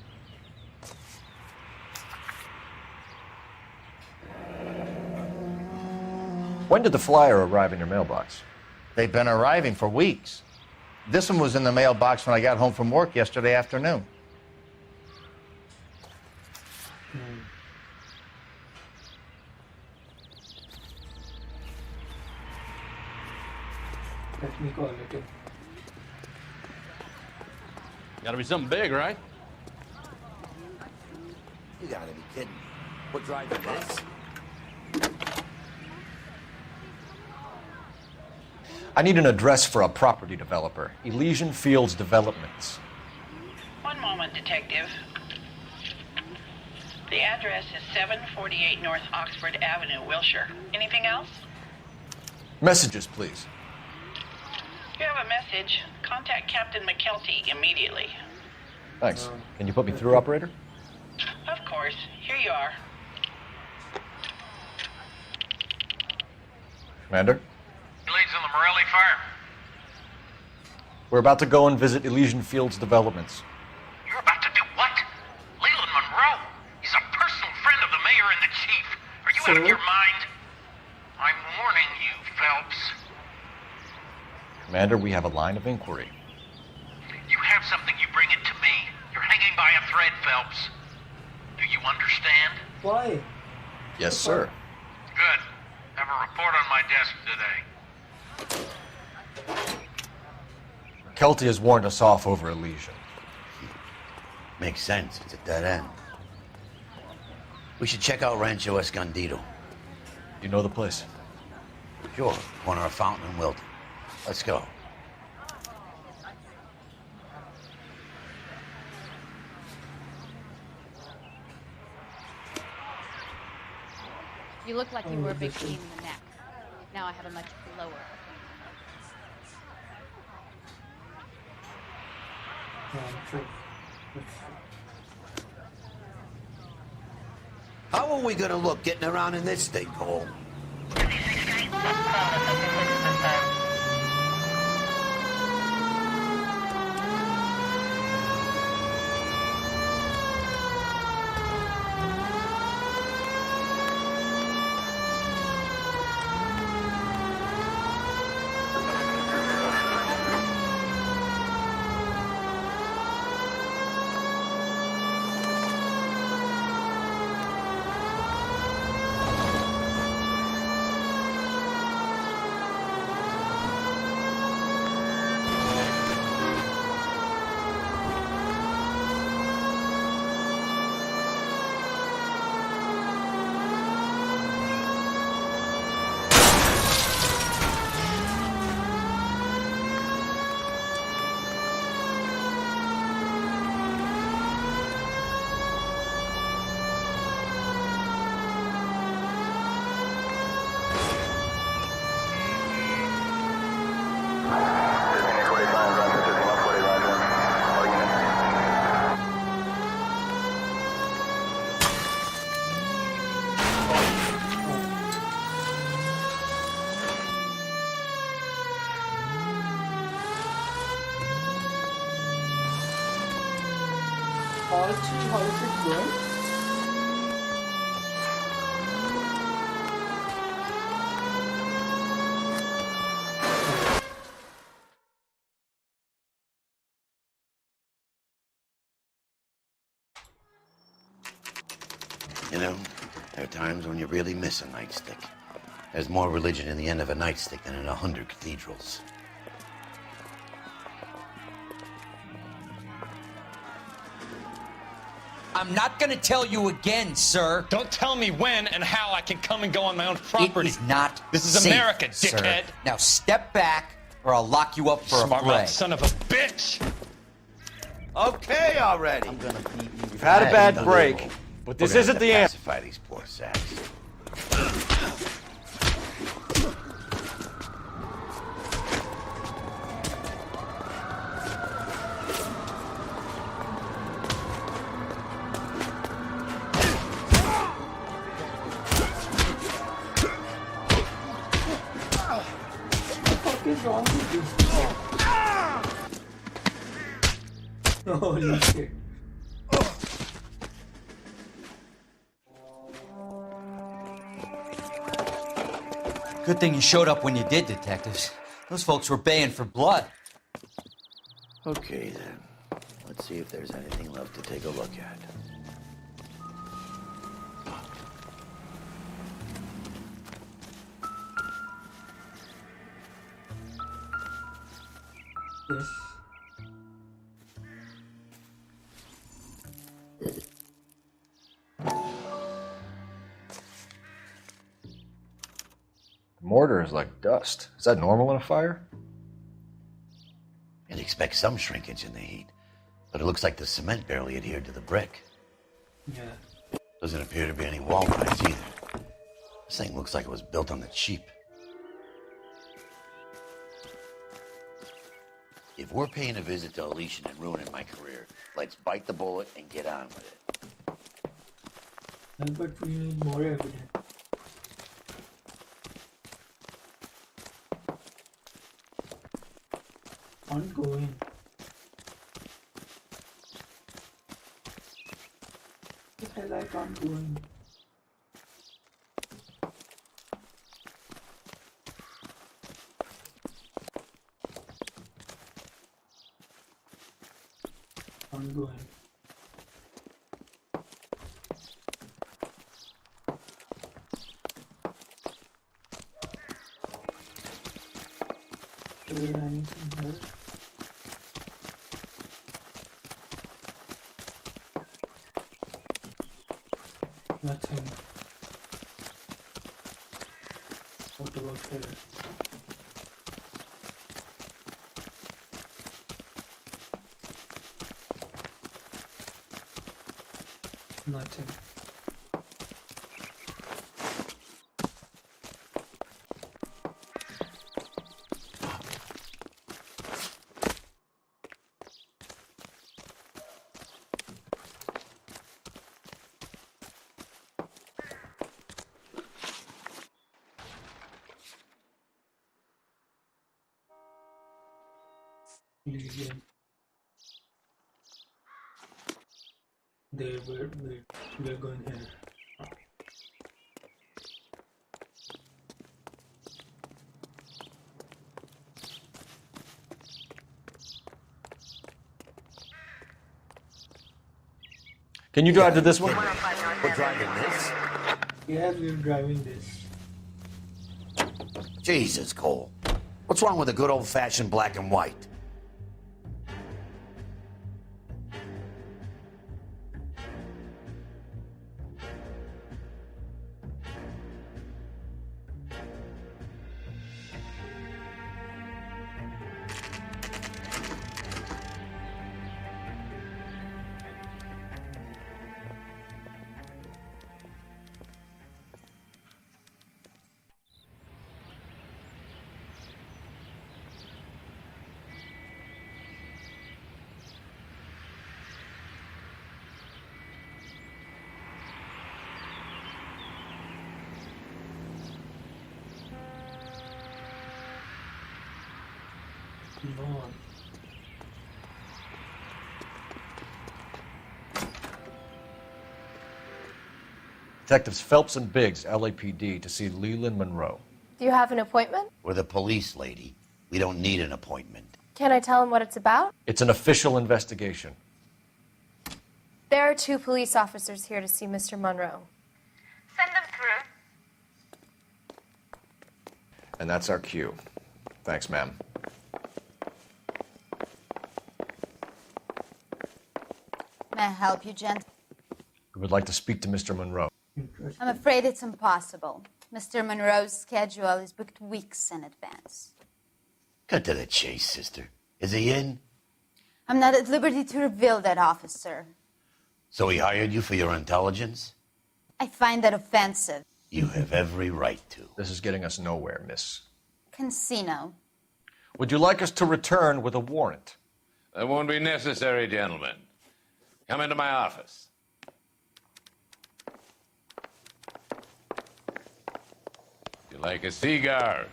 When did the flyer arrive in your mailbox? They've been arriving for weeks. This one was in the mailbox when I got home from work yesterday afternoon. Let me call it. Gotta be something big, right? You gotta be kidding me. What drives this? I need an address for a property developer. Elysian Fields Developments. One moment, Detective. The address is 748 North Oxford Avenue, Wilshire. Anything else? Messages, please. If you have a message, contact Captain McKelty immediately. Thanks. Can you put me through, operator? Of course. Here you are. Commander? He leads in the Morelli fire. We're about to go and visit Elysian Fields Developments. You're about to do what? Leland Monroe. He's a personal friend of the mayor and the chief. Are you out of your mind? I'm warning you, Phelps. Commander, we have a line of inquiry. You have something, you bring it to me. You're hanging by a thread, Phelps. Do you understand? Why? Yes, sir. Good. Have a report on my desk today. Kelty has warned us off over Elysian. Makes sense. It's a dead end. We should check out Rancho Escondido. You know the place? Sure. Corner of Fountain and Wilton. Let's go. You look like you were a big pain in the neck. Now I have a much lower. How are we gonna look getting around in this thing, Cole? see how it works. You know, there are times when you really miss a nightstick. There's more religion in the end of a nightstick than in 100 cathedrals. I'm not gonna tell you again, sir. Don't tell me when and how I can come and go on my own property. It is not This is safe, America, sir. dickhead. Now step back, or I'll lock you up for Smart a fray. mouth son of a bitch! Okay already. I'm gonna beat you. You've had a bad break, but this isn't the end. Pacify these poor sacks. What is wrong with this? Holy shit. Good thing you showed up when you did, detectives. Those folks were baying for blood. Okay then. Let's see if there's anything left to take a look at. Yes. The mortar is like dust. Is that normal in a fire? You'd expect some shrinkage in the heat, but it looks like the cement barely adhered to the brick. Yeah. Doesn't appear to be any wall rise either. This thing looks like it was built on the cheap. If we're paying a visit to Elysian and ruining my career, let's bite the bullet and get on with it. But we need more evidence. Ongoing. I like ongoing. Ongoing. Is there anything else? Nothing. What about here? Nothing. Elysian. We're going here. Can you drive to this one? We're driving this? Yeah, we're driving this. Jesus, Cole. What's wrong with a good old-fashioned black and white? Come on. Detectives Phelps and Biggs, LAPD, to see Leland Monroe. Do you have an appointment? We're the police, lady. We don't need an appointment. Can I tell him what it's about? It's an official investigation. There are 2 police officers here to see Mr. Monroe. Send them through. And that's our cue. Thanks, ma'am. May I help you, gent? We would like to speak to Mr. Monroe. I'm afraid it's impossible. Mr. Monroe's schedule is booked weeks in advance. Cut to the chase, sister. Is he in? I'm not at liberty to reveal that, officer. So he hired you for your intelligence? I find that offensive. You have every right to. This is getting us nowhere, miss. Casino. Would you like us to return with a warrant? That won't be necessary, gentlemen. Come into my office. You like a cigar?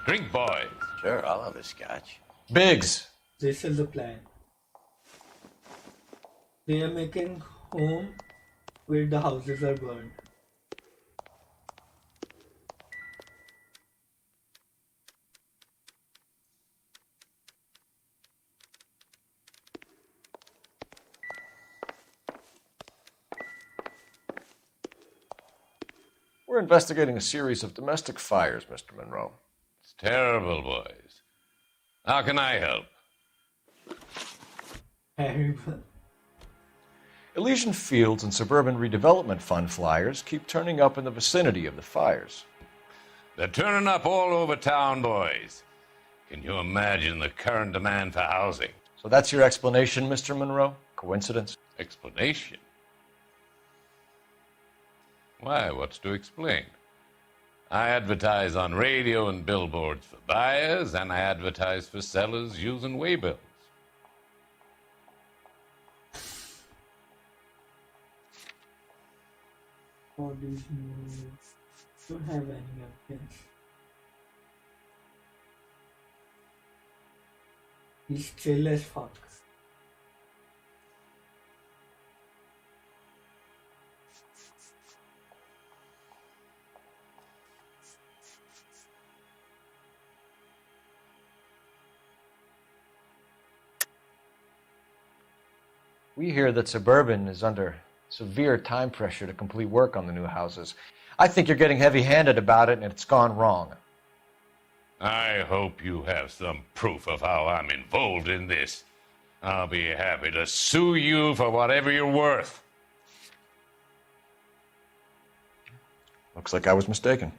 Drink, boys. Sure, I'll have a scotch. Biggs. This is the plan. They are making home where the houses are burned. We're investigating a series of domestic fires, Mr. Monroe. It's terrible, boys. How can I help? Terrible. Elysian Fields and Suburban Redevelopment Fund flyers keep turning up in the vicinity of the fires. They're turning up all over town, boys. Can you imagine the current demand for housing? So that's your explanation, Mr. Monroe? Coincidence? Explanation? Why, what's to explain? I advertise on radio and billboards for buyers, and I advertise for sellers using waybills. All these movies don't have any evidence. He's chill as fuck. We hear that Suburban is under severe time pressure to complete work on the new houses. I think you're getting heavy-handed about it, and it's gone wrong. I hope you have some proof of how I'm involved in this. I'll be happy to sue you for whatever you're worth. Looks like I was mistaken.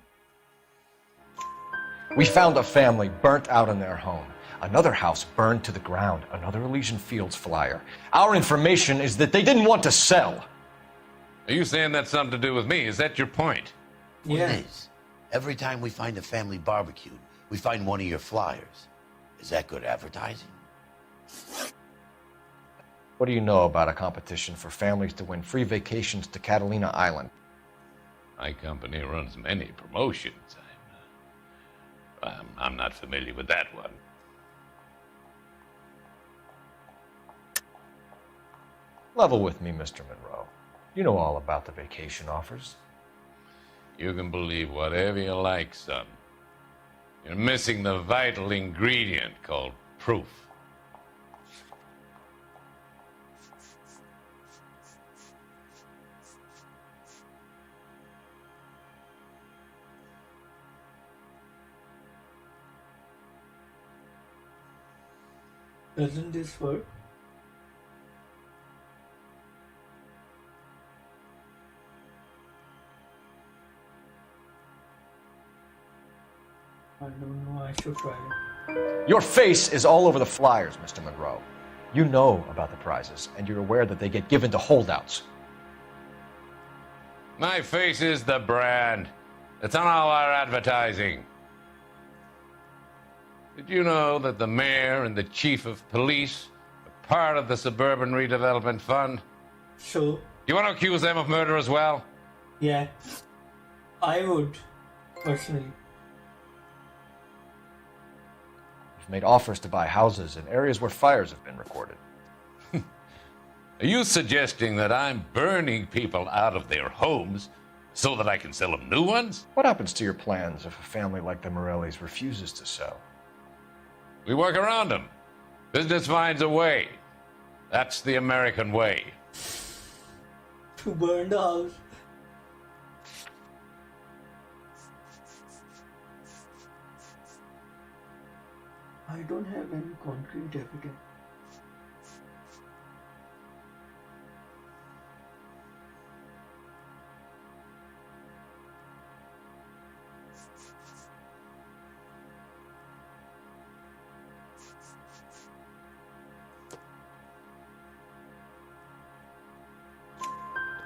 We found a family burnt out in their home. Another house burned to the ground. Another Elysian Fields flyer. Our information is that they didn't want to sell. Are you saying that's something to do with me? Is that your point? Yeah. It is. Every time we find a family barbecued, we find one of your flyers. Is that good advertising? What do you know about a competition for families to win free vacations to Catalina Island? My company runs many promotions. I'm not familiar with that one. Level with me, Mr. Monroe. You know all about the vacation offers. You can believe whatever you like, son. You're missing the vital ingredient called proof. Doesn't this work? I don't know, I should try it. Your face is all over the flyers, Mr. Monroe. You know about the prizes, and you're aware that they get given to holdouts. My face is the brand. It's on all our advertising. Did you know that the mayor and the chief of police are part of the Suburban Redevelopment Fund? So? You want to accuse them of murder as well? Yeah. I would, personally. You've made offers to buy houses in areas where fires have been recorded. Are you suggesting that I'm burning people out of their homes So that I can sell them new ones? What happens to your plans if a family like the Morellis refuses to sell? We work around them. Business finds a way. That's the American way. To burn the house. I don't have any concrete evidence.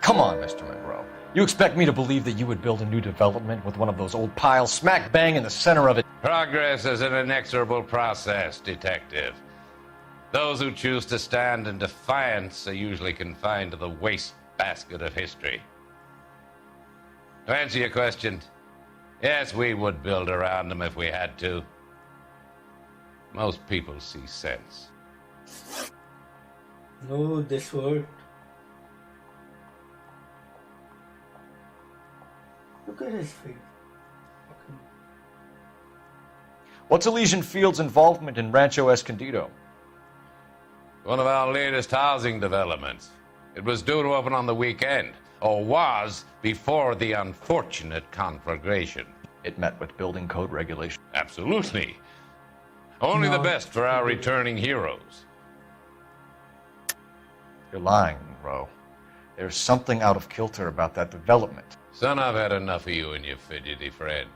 Come on, Mr. Monroe. You expect me to believe that you would build a new development with one of those old piles smack bang in the center of it? Progress is an inexorable process, Detective. Those who choose to stand in defiance are usually confined to the wastebasket of history. To answer your question, yes, we would build around them if we had to. Most people see sense. No, this worked. Look at his face. Okay. What's Elysian Field's involvement in Rancho Escondido? One of our latest housing developments. It was due to open on the weekend, or was before the unfortunate conflagration. It met with building code regulations. Absolutely. Only the best for our returning heroes. You're lying, Monroe. There's something out of kilter about that development. Son, I've had enough of you and your fidgety friend.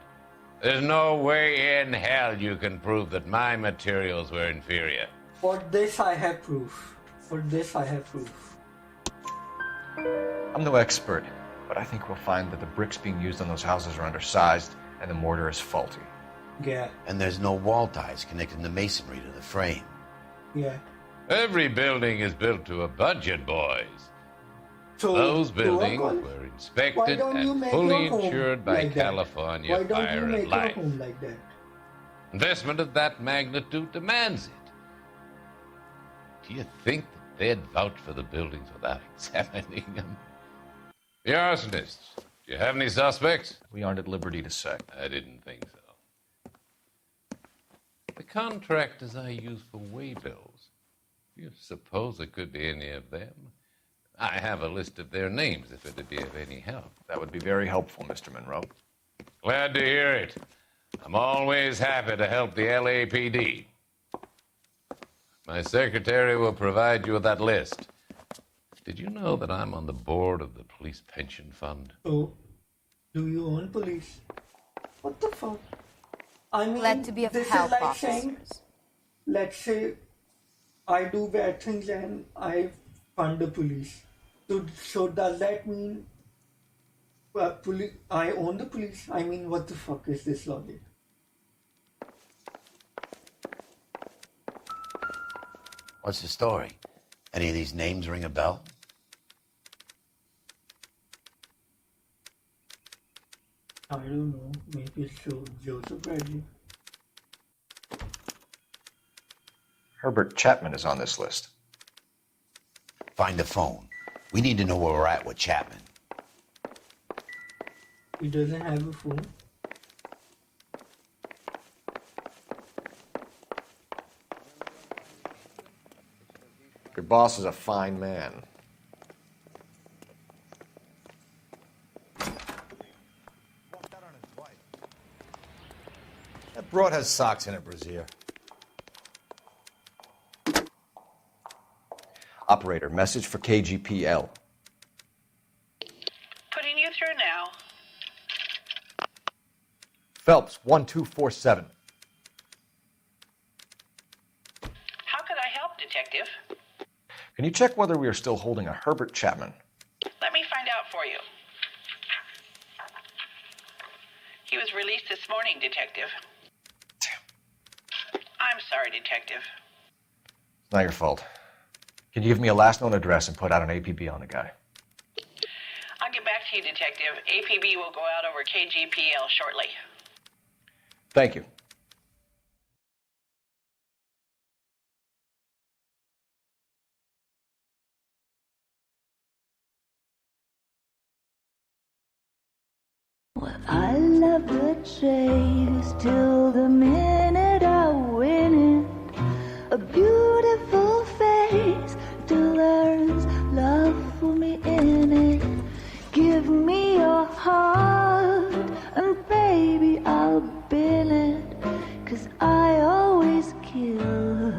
There's no way in hell you can prove that my materials were inferior. For this I have proof. For this I have proof. I'm no expert, but I think we'll find that the bricks being used on those houses are undersized and the mortar is faulty. Yeah. And there's no wall ties connecting the masonry to the frame. Yeah. Every building is built to a budget, boys. So, those buildings were inspected and fully insured by like that? California Why don't Fire you and make your Life. home like that? Investment of that magnitude demands it. Do you think that they'd vouch for the buildings without examining them? The arsonists. Do you have any suspects? We aren't at liberty to say. I didn't think so. The contractors I use for waybills. Do you suppose it could be any of them? I have a list of their names if it'd be of any help. That would be very helpful, Mr. Monroe. Glad to hear it. I'm always happy to help the LAPD. My secretary will provide you with that list. Did you know that I'm on the board of the police pension fund? So, do you own police? What the fuck? I mean, Glad to be of this help, is like officers. saying, let's say I do bad things and I fund the police. So does that mean I own the police? I mean, what the fuck is this logic? What's the story? Any of these names ring a bell? I don't know. Maybe it's Joseph Bradley. Herbert Chapman is on this list. Find the phone. We need to know where we're at with Chapman. He doesn't have a phone. Your boss is a fine man. That broad has socks in it, Brazier. Operator, message for KGPL. Putting you through now. Phelps, 1247. How could I help, Detective? Can you check whether we are still holding a Herbert Chapman? Let me find out for you. He was released this morning, Detective. I'm sorry, Detective. It's not your fault. Can you give me a last known address and put out an APB on the guy? I'll get back to you, Detective. APB will go out over KGPL shortly. Thank you. I love the chase till the minute I win it. A beautiful face till there's love for me in it. Give me your heart and baby I'll bill it. 'Cause I always kill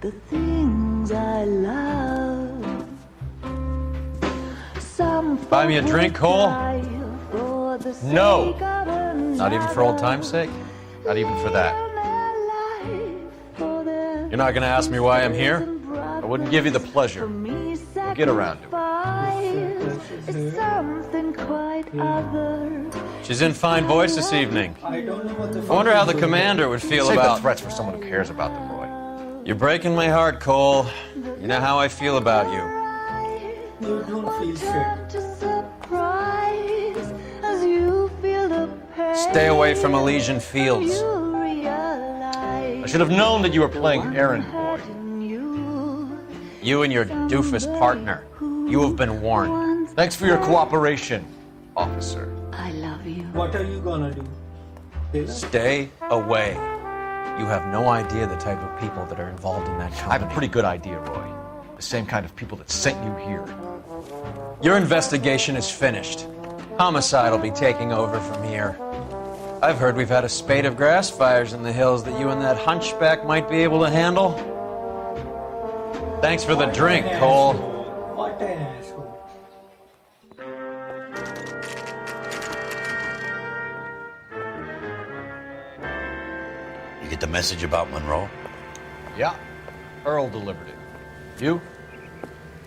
the things I love. Some Buy me a drink, Cole? for the No. sake of Not even for old time's sake? Not even for that. You're not going to ask me why I'm here? I wouldn't give you the pleasure. We'll get around to it. It's something quite other. She's in fine voice this evening. I don't know what the I wonder how the commander would feel Save about the threats for someone who cares about them, Roy. You're breaking my heart, Cole. You know how I feel about you. You don't feel shit. To surprise as you feel the pain. Stay away from Elysian Fields. You realize I should have known that you were playing errand boy. You and your doofus partner. You have been warned. Thanks for your cooperation, officer. I love you. What are you gonna do? Stay away. You have no idea the type of people that are involved in that company. I have a pretty good idea, Roy. The same kind of people that sent you here. Your investigation is finished. Homicide will be taking over from here. I've heard we've had a spate of grass fires in the hills that you and that hunchback might be able to handle. Thanks for the drink, Cole. What an asshole. You get the message about Monroe? Yeah. Earl delivered it. You?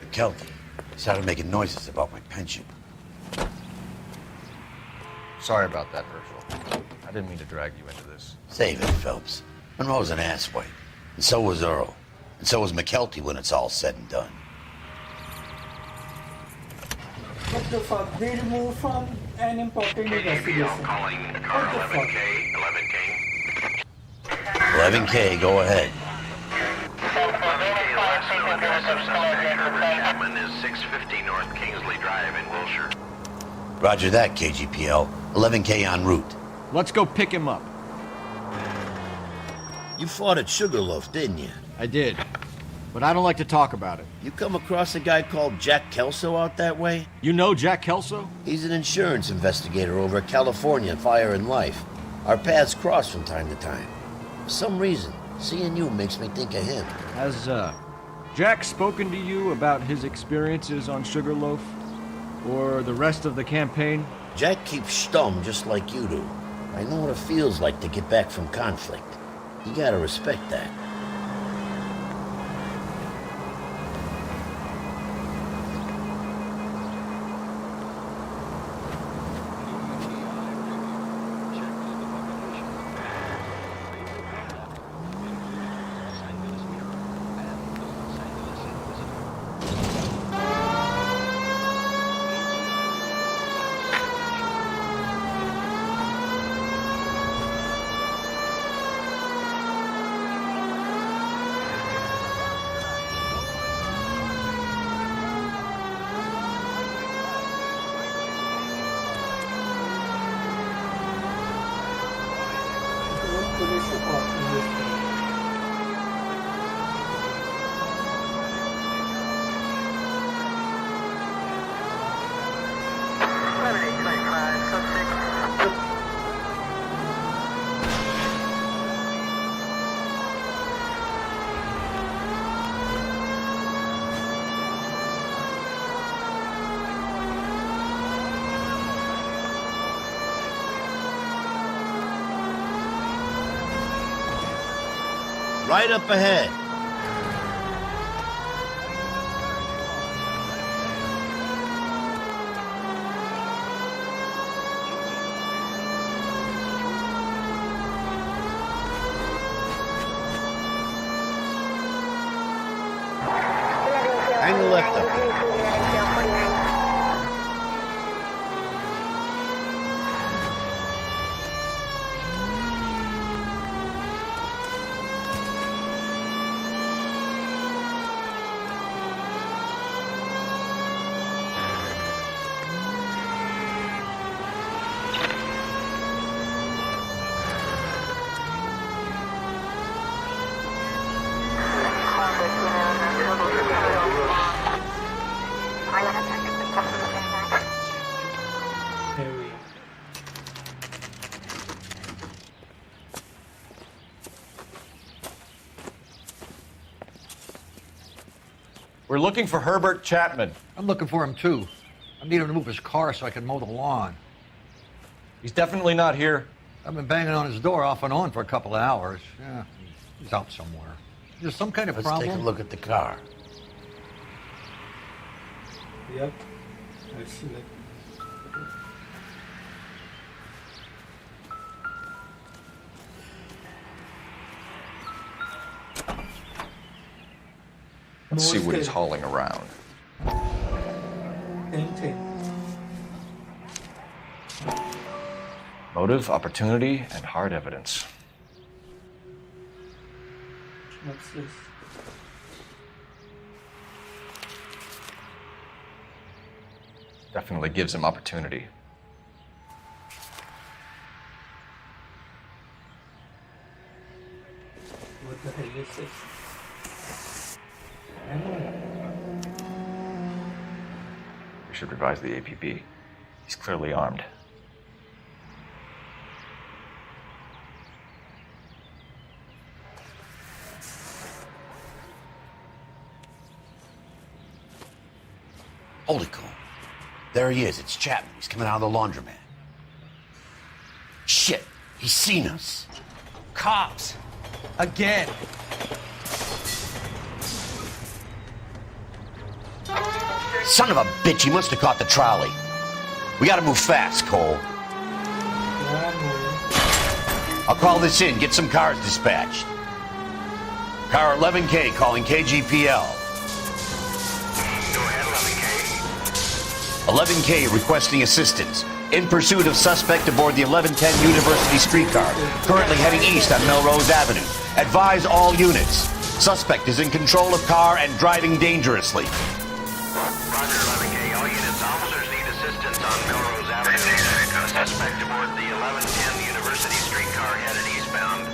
McKelty. He started making noises about my pension. Sorry about that, Virgil. I didn't mean to drag you into this. Save it, Phelps. Monroe's an asswipe. And so was Earl. And so was McKelty when it's all said and done. What the fuck? They removed from an important investigation. Calling car 11K, 11K. 11K, go ahead. Chapman is 650 North Kingsley Drive in Wilshire. Roger that, KGPL. 11K en route. Let's go pick him up. You fought at Sugarloaf, didn't you? I did. But I don't like to talk about it. You come across a guy called Jack Kelso out that way? You know Jack Kelso? He's an insurance investigator over at California Fire and Life. Our paths cross from time to time. For some reason, seeing you makes me think of him. Has, Jack spoken to you about his experiences on Sugarloaf? Or the rest of the campaign? Jack keeps stum just like you do. I know what it feels like to get back from conflict. You gotta respect that. Right up ahead. Hang the left up. We're looking for Herbert Chapman. I'm looking for him, too. I need him to move his car so I can mow the lawn. He's definitely not here. I've been banging on his door off and on for a couple of hours. Yeah, he's out somewhere. Is there some kind of problem? Let's take a look at the car. Yep. I see it. Let's see what he's hauling around. Same thing. Motive, opportunity, and hard evidence. What's this? Definitely gives him opportunity. What the hell is this? We should revise the APB. He's clearly armed. Holy cow. There he is. It's Chapman. He's coming out of the laundromat. Shit. He's seen us. Cops. Again. Son of a bitch. He must have caught the trolley. We gotta move fast, Cole. I'll call this in. Get some cars dispatched. Car 11K calling KGPL. 11K requesting assistance. In pursuit of suspect aboard the 1110 University streetcar, currently heading east on Melrose Avenue. Advise all units. Suspect is in control of car and driving dangerously. Roger, 11K. All units, officers need assistance on Melrose Avenue. Suspect aboard the 1110 University streetcar headed eastbound.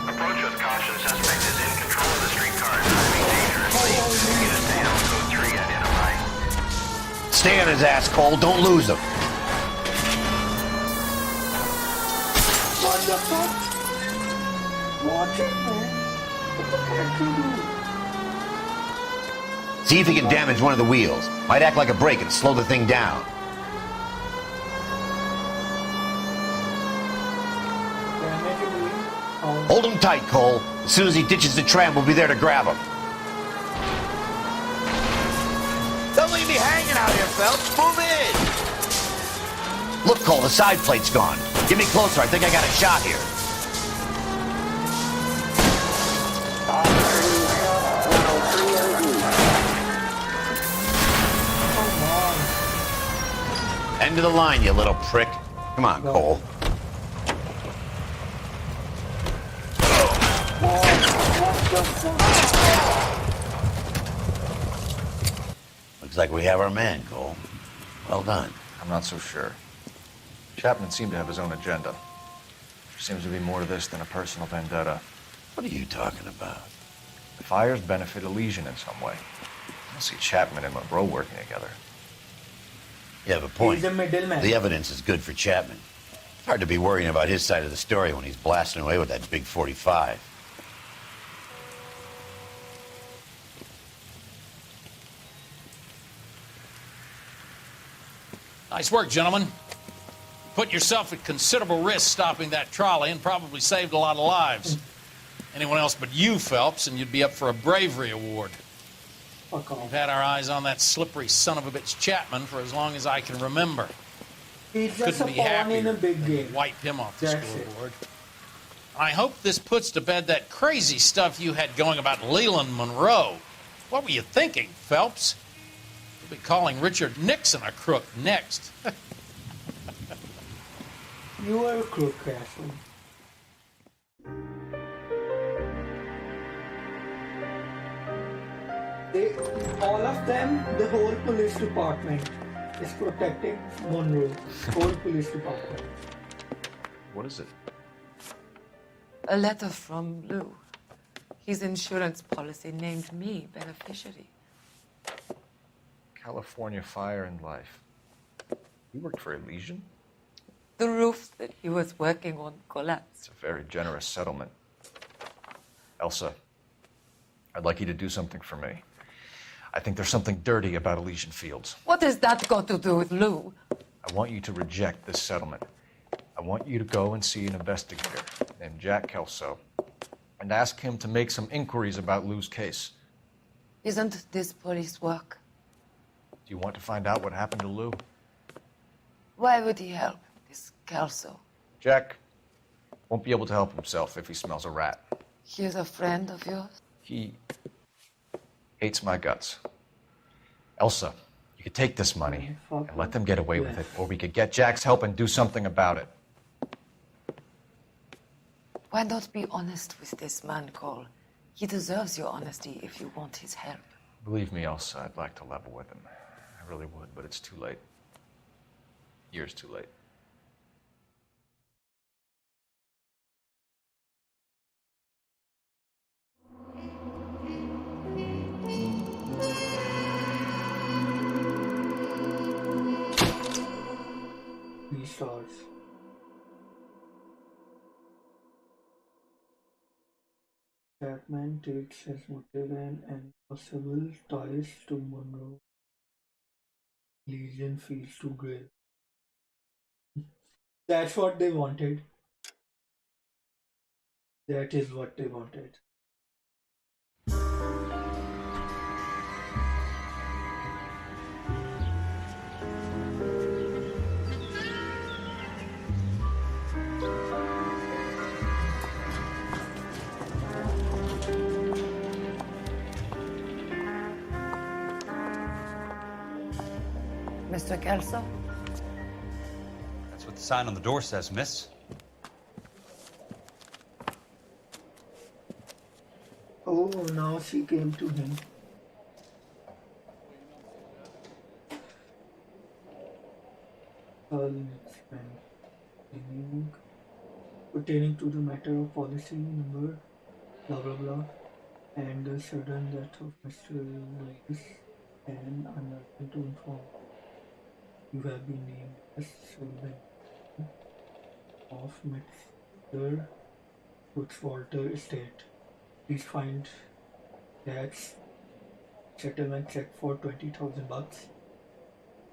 Approach with caution. Suspect is in control of the streetcar and driving dangerously. Units to handle code 3 identified. Stay on his ass, Cole. Don't lose him. What the fuck? Watch it, man. What the heck you do? See if he can damage one of the wheels. Might act like a brake and slow the thing down. Hold him tight, Cole. As soon as he ditches the tram, we'll be there to grab him. Don't leave me hanging out here, Phelps. Move in. Look, Cole, the side plate's gone. Get me closer. I think I got a shot here. End of the line, you little prick. Come on, Cole. Looks like we have our man, Cole. Well done. I'm not so sure. Chapman seemed to have his own agenda. There seems to be more to this than a personal vendetta. What are you talking about? The fires benefit Elysian in some way. I don't see Chapman and Monroe working together. You have a point. He's a middleman. The evidence is good for Chapman. It's hard to be worrying about his side of the story when he's blasting away with that big 45. Nice work, gentlemen. Put yourself at considerable risk stopping that trolley and probably saved a lot of lives. Anyone else but you, Phelps, and you'd be up for a bravery award. We've had our eyes on that slippery son of a bitch Chapman for as long as I can remember. He's just Couldn't a be pawn in a happier big than game. to wipe him off the That's it. scoreboard. I hope this puts to bed that crazy stuff you had going about Leland Monroe. What were you thinking, Phelps? You'll be calling Richard Nixon a crook next. You are a crook, asshole. All of them, the whole police department is protecting Monroe. Whole police department. What is it? A letter from Lou. His insurance policy named me beneficiary. California Fire and Life. You worked for Elysian? The roof that he was working on collapsed. It's a very generous settlement. Elsa, I'd like you to do something for me. I think there's something dirty about Elysian Fields. What has that got to do with Lou? I want you to reject this settlement. I want you to go and see an investigator named Jack Kelso and ask him to make some inquiries about Lou's case. Isn't this police work? Do you want to find out what happened to Lou? Why would he help, this Kelso? Jack won't be able to help himself if he smells a rat. He is a friend of yours? He hates my guts. Elsa, you could take this money and let them get away with it, or we could get Jack's help and do something about it. Why not be honest with this man, Cole? He deserves your honesty if you want his help. Believe me, Elsa, I'd like to level with him. I really would, but it's too late. Years too late. Stars. Batman takes his motive and possible ties to Monroe. Legion feels too grave. That's what they wanted. That is what they wanted. Mr. Kelso? That's what the sign on the door says, miss. Oh, now she came to him. Pertaining to the matter of policy number blah blah blah and the sudden death of Mr. Lewis, and I'm not to inform you have been named as servant of Mr. Woodswater Estate. Please find Jack's settlement check for $20,000,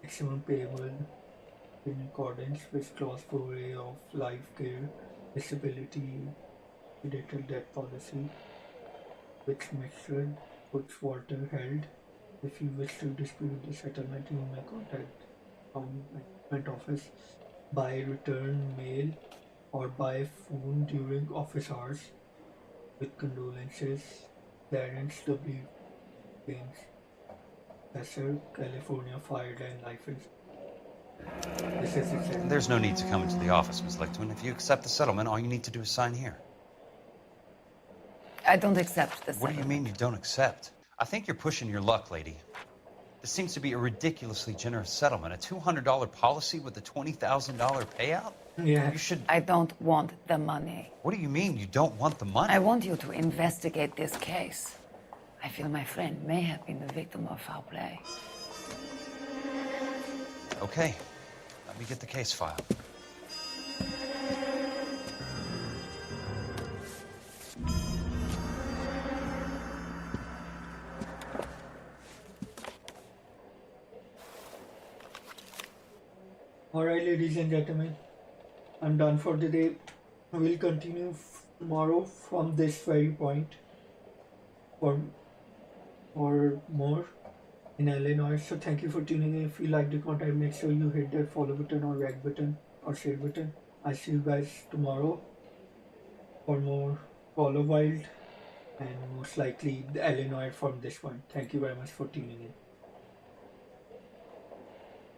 maximum payable in accordance with Clause 4A of Life Care Disability Accidental Death Policy, which Mr. Woodswater held. If you wish to dispute the settlement, you may contact the Government Office by return mail or by phone during office hours. With condolences, Clarence W. Gaines, Professor, California Fired and Life Insurance. There's no need to come into the office, Ms. Lichtman. If you accept the settlement, all you need to do is sign here. I don't accept this. What do you mean you don't accept? I think you're pushing your luck, lady. This seems to be a ridiculously generous settlement. A $200 policy with a $20,000 payout? Yeah. You should... I don't want the money. What do you mean you don't want the money? I want you to investigate this case. I feel my friend may have been the victim of foul play. Okay. Let me get the case file. Alright, ladies and gentlemen, I'm done for the day. We'll continue tomorrow from this very point for more in Illinois. So thank you for tuning in. If you like the content, make sure you hit that follow button or like button or share button. I'll see you guys tomorrow for more Follow Wild and most likely the Illinois from this one. Thank you very much for tuning in.